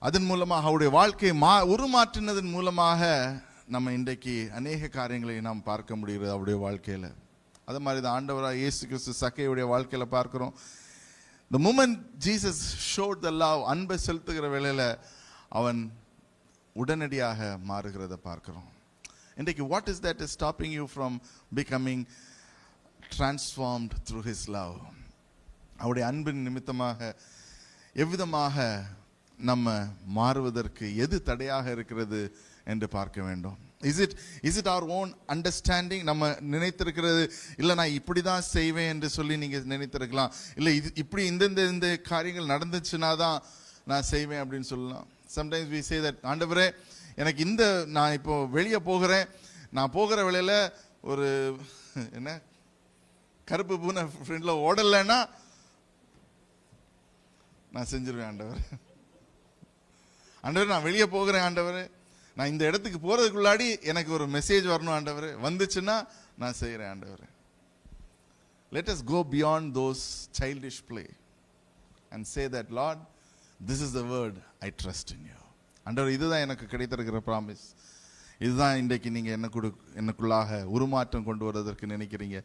அதன் மூலமாக அவருடைய வாழ்க்கையை உருமாற்றினதன் மூலமாக நம்ம இன்றைக்கு அநேக காரியங்களை நாம் பார்க்க முடிகிறது அவருடைய வாழ்க்கையில. அது மாதிரி தான் ஆண்டவராக இயேசு கிறிஸ்து சக்கையுடைய வாழ்க்கையில பார்க்கிறோம். The moment Jesus showed the love, அன்பை செலுத்துகிற வேளையில அவன் உடனடியாக மாறுகிறத பார்க்கிறோம். இன்றைக்கு what is that is stopping you from becoming transformed through his love? அவருடைய அன்பின் நிமித்தமாக எவ்விதமாக நம்ம மாறுவதற்கு எது தடையாக இருக்கிறது என்று பார்க்க வேண்டும். Is it our own understanding? நம்ம நினைத்திருக்கிறது இல்ல நான் இப்படி தான் செய்வேன் என்று சொல்லி நீங்க நினைத்திருக்கலாம். இல்ல இப்படி இந்த காரியங்கள் நடந்துச்சுன்னா தான் நான் செய்வேன் அப்படின்னு சொல்லலாம். Sometimes we say that ஆண்டவரே எனக்கு இந்த நான் இப்போ வெளியே போகிறேன், நான் போகிற வேளையில ஒரு என்ன கருப்பு பூனை ஃப்ரெண்ட்ல ஓடலைன்னா நான் செஞ்சிருவேன் ஆண்டவர். ஆண்டவர் நான் வெளியே போகிறேன் ஆண்டவர், நான் இந்த இடத்துக்கு போறதுக்குள்ளாடி எனக்கு ஒரு மெசேஜ் வரணும் ஆண்டவர், வந்துச்சுன்னா நான் செய்கிறேன் ஆண்டவர். Let us go beyond those childish play and say that, Lord, this is the word, I trust in you. ஆண்டவர், இதுதான் எனக்கு கிடைத்திருக்கிற ப்ராமிஸ், இதுதான் இன்றைக்கு நீங்க எனக்குள்ளாக உருமாற்றம் கொண்டு வருவதற்கு நினைக்கிறீங்க.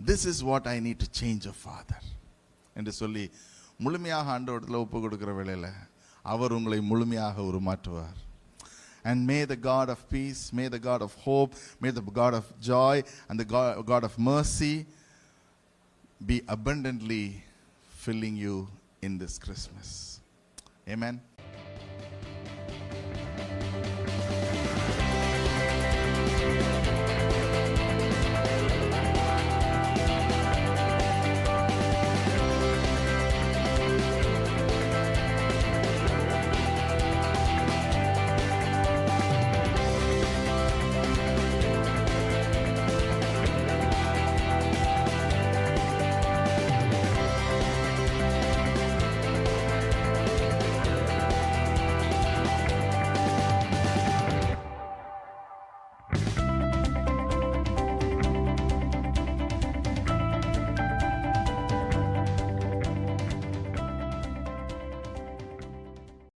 This is what I need to change, a father என்று சொல்லி முழுமையாக ஆண்டவரிடத்தில் ஒப்பு கொடுக்கிற வேளையில அவர் உங்களை முழுமையாக உருமாற்றுவார். And may the God of peace, may the God of hope, may the God of joy and the God of mercy be abundantly filling you in this Christmas. Amen.